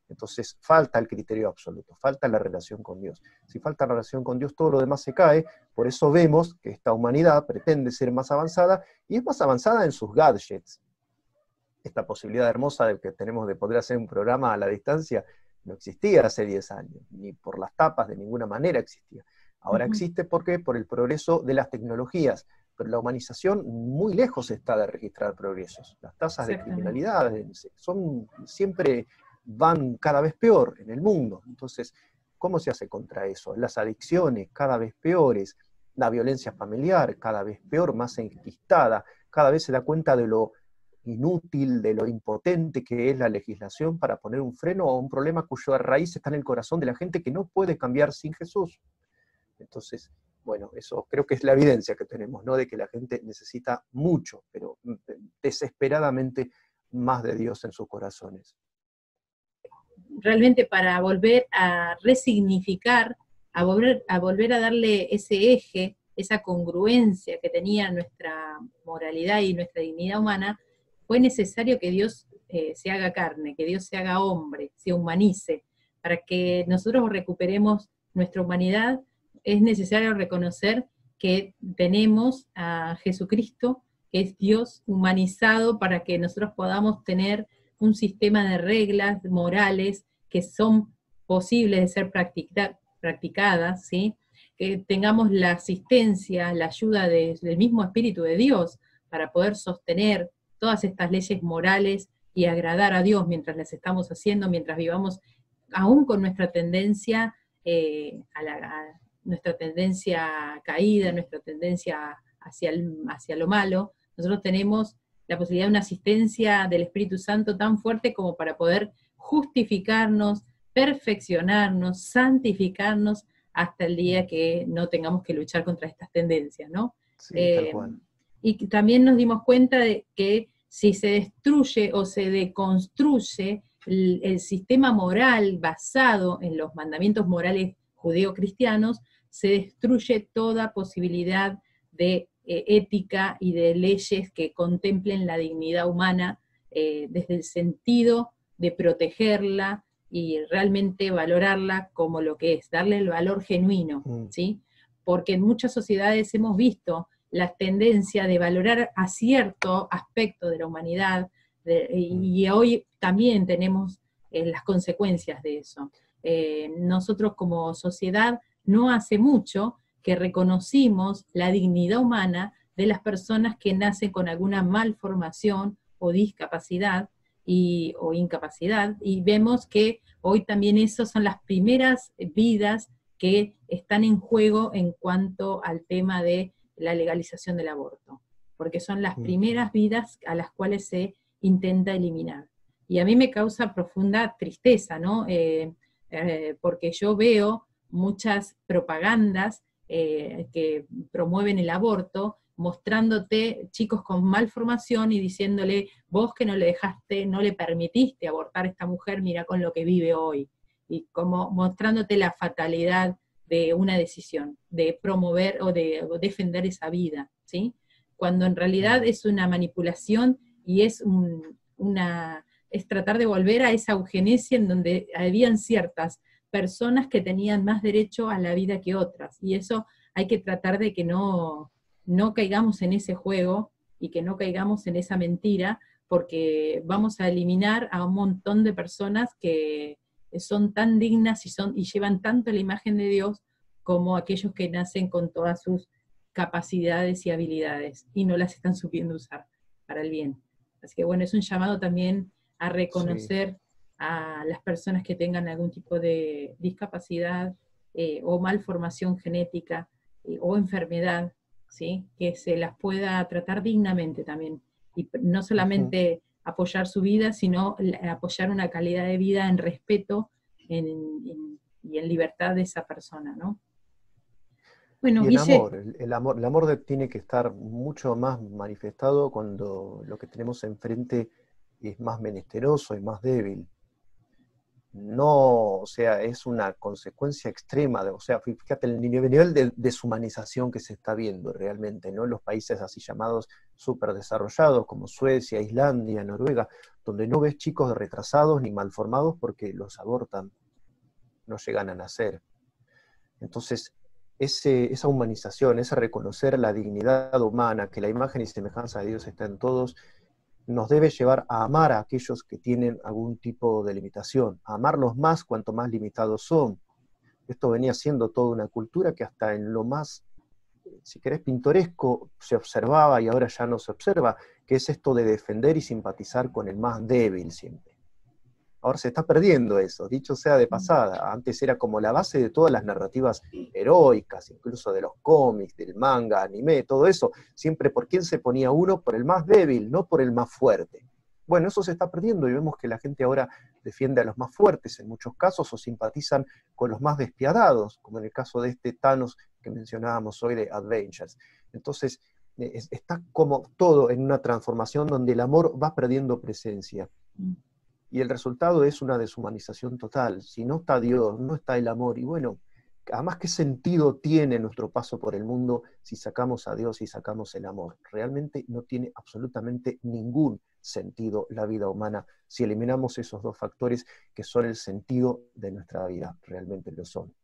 [SPEAKER 2] Entonces falta el criterio absoluto, falta la relación con Dios. Si falta la relación con Dios, todo lo demás se cae. Por eso vemos que esta humanidad pretende ser más avanzada, y es más avanzada en sus gadgets. Esta posibilidad hermosa de que tenemos de poder hacer un programa a la distancia no existía hace 10 años, ni por las tapas de ninguna manera existía. Ahora existe, ¿por qué? Por el progreso de las tecnologías, pero la humanización muy lejos está de registrar progresos. Las tasas de criminalidad siempre van cada vez peor en el mundo. Entonces, ¿cómo se hace contra eso? Las adicciones cada vez peores, la violencia familiar cada vez peor, más enquistada, cada vez se da cuenta de lo inútil, de lo impotente que es la legislación para poner un freno a un problema cuya raíz está en el corazón de la gente, que no puede cambiar sin Jesús. Entonces, bueno, eso creo que es la evidencia que tenemos, ¿no? De que la gente necesita mucho, pero desesperadamente más de Dios en sus corazones.
[SPEAKER 1] Realmente para volver a resignificar, a volver a darle ese eje, esa congruencia que tenía nuestra moralidad y nuestra dignidad humana, fue necesario que Dios se haga carne, que Dios se haga hombre, se humanice. Para que nosotros recuperemos nuestra humanidad, es necesario reconocer que tenemos a Jesucristo, que es Dios humanizado, para que nosotros podamos tener un sistema de reglas morales que son posibles de ser practicadas, ¿sí? Que tengamos la asistencia, la ayuda del mismo Espíritu de Dios para poder sostener todas estas leyes morales y agradar a Dios mientras las estamos haciendo, mientras vivamos aún con nuestra tendencia nuestra tendencia caída, nuestra tendencia hacia lo malo. Nosotros tenemos la posibilidad de una asistencia del Espíritu Santo tan fuerte como para poder justificarnos, perfeccionarnos, santificarnos hasta el día que no tengamos que luchar contra estas tendencias, ¿no?
[SPEAKER 2] Sí, tal cual.
[SPEAKER 1] Y también nos dimos cuenta de que si se destruye o se deconstruye el sistema moral basado en los mandamientos morales judeo-cristianos, se destruye toda posibilidad de ética y de leyes que contemplen la dignidad humana desde el sentido de protegerla y realmente valorarla como lo que es, darle el valor genuino, ¿sí? Porque en muchas sociedades hemos visto la tendencia de valorar a cierto aspecto de la humanidad, y hoy también tenemos las consecuencias de eso. Nosotros como sociedad no hace mucho que reconocimos la dignidad humana de las personas que nacen con alguna malformación o discapacidad o incapacidad, y vemos que hoy también esas son las primeras vidas que están en juego en cuanto al tema de la legalización del aborto, porque son las primeras vidas a las cuales se intenta eliminar. Y a mí me causa profunda tristeza, ¿no? Porque yo veo muchas propagandas que promueven el aborto, mostrándote chicos con malformación y diciéndole, vos que no le dejaste, no le permitiste abortar a esta mujer, mira con lo que vive hoy. Y como mostrándote la fatalidad de una decisión, de promover o de defender esa vida, ¿sí? Cuando en realidad es una manipulación y es es tratar de volver a esa eugenesia en donde habían ciertas personas que tenían más derecho a la vida que otras, y eso hay que tratar de que no caigamos en ese juego y que no caigamos en esa mentira, porque vamos a eliminar a un montón de personas que son tan dignas y llevan tanto la imagen de Dios como aquellos que nacen con todas sus capacidades y habilidades y no las están supiendo usar para el bien. Así que bueno, es un llamado también a reconocer a las personas que tengan algún tipo de discapacidad o malformación genética o enfermedad, ¿sí? Que se las pueda tratar dignamente también, y no solamente apoyar su vida, sino apoyar una calidad de vida en respeto y en libertad de esa persona, ¿no? Bueno,
[SPEAKER 2] Y en
[SPEAKER 1] Guille.
[SPEAKER 2] amor, el amor tiene que estar mucho más manifestado cuando lo que tenemos enfrente es más menesteroso y más débil. No, o sea, es una consecuencia extrema, o sea, fíjate el nivel de deshumanización que se está viendo realmente, ¿no? En los países así llamados superdesarrollados, como Suecia, Islandia, Noruega, donde no ves chicos retrasados ni malformados porque los abortan, no llegan a nacer. Entonces, esa humanización, ese reconocer la dignidad humana, que la imagen y semejanza de Dios está en todos, nos debe llevar a amar a aquellos que tienen algún tipo de limitación, a amarlos más cuanto más limitados son. Esto venía siendo toda una cultura que hasta en lo más, si querés, pintoresco se observaba y ahora ya no se observa, que es esto de defender y simpatizar con el más débil siempre. Ahora se está perdiendo eso, dicho sea de pasada. Antes era como la base de todas las narrativas heroicas, incluso de los cómics, del manga, anime, todo eso. Siempre por quién se ponía uno, por el más débil, no por el más fuerte. Bueno, eso se está perdiendo y vemos que la gente ahora defiende a los más fuertes en muchos casos o simpatizan con los más despiadados, como en el caso de este Thanos que mencionábamos hoy de Avengers. Entonces, está como todo en una transformación donde el amor va perdiendo presencia. Y el resultado es una deshumanización total. Si no está Dios, no está el amor. Y bueno, además, ¿qué sentido tiene nuestro paso por el mundo si sacamos a Dios y sacamos el amor? Realmente no tiene absolutamente ningún sentido la vida humana si eliminamos esos dos factores que son el sentido de nuestra vida. Realmente lo son.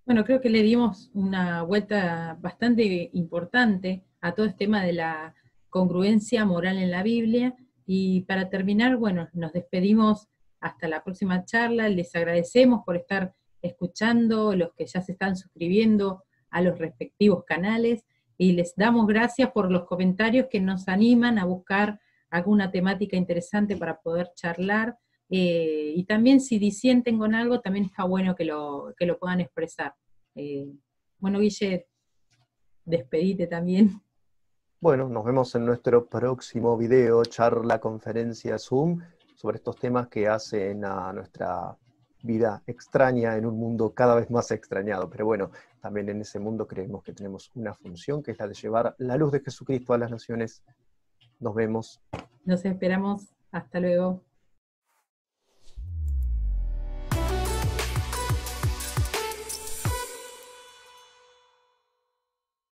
[SPEAKER 1] Bueno, creo que le dimos una vuelta bastante importante a todo este tema de la congruencia moral en la Biblia. Y para terminar, bueno, nos despedimos hasta la próxima charla. Les agradecemos por estar escuchando, los que ya se están suscribiendo a los respectivos canales, y les damos gracias por los comentarios que nos animan a buscar alguna temática interesante para poder charlar. Y también si disienten con algo, también está bueno que lo puedan expresar. Bueno, Guille, despedite también.
[SPEAKER 2] Bueno, nos vemos en nuestro próximo video, charla, conferencia, Zoom, sobre estos temas que hacen a nuestra vida extraña en un mundo cada vez más extrañado. Pero bueno, también en ese mundo creemos que tenemos una función, que es la de llevar la luz de Jesucristo a las naciones. Nos vemos.
[SPEAKER 1] Nos esperamos. Hasta luego.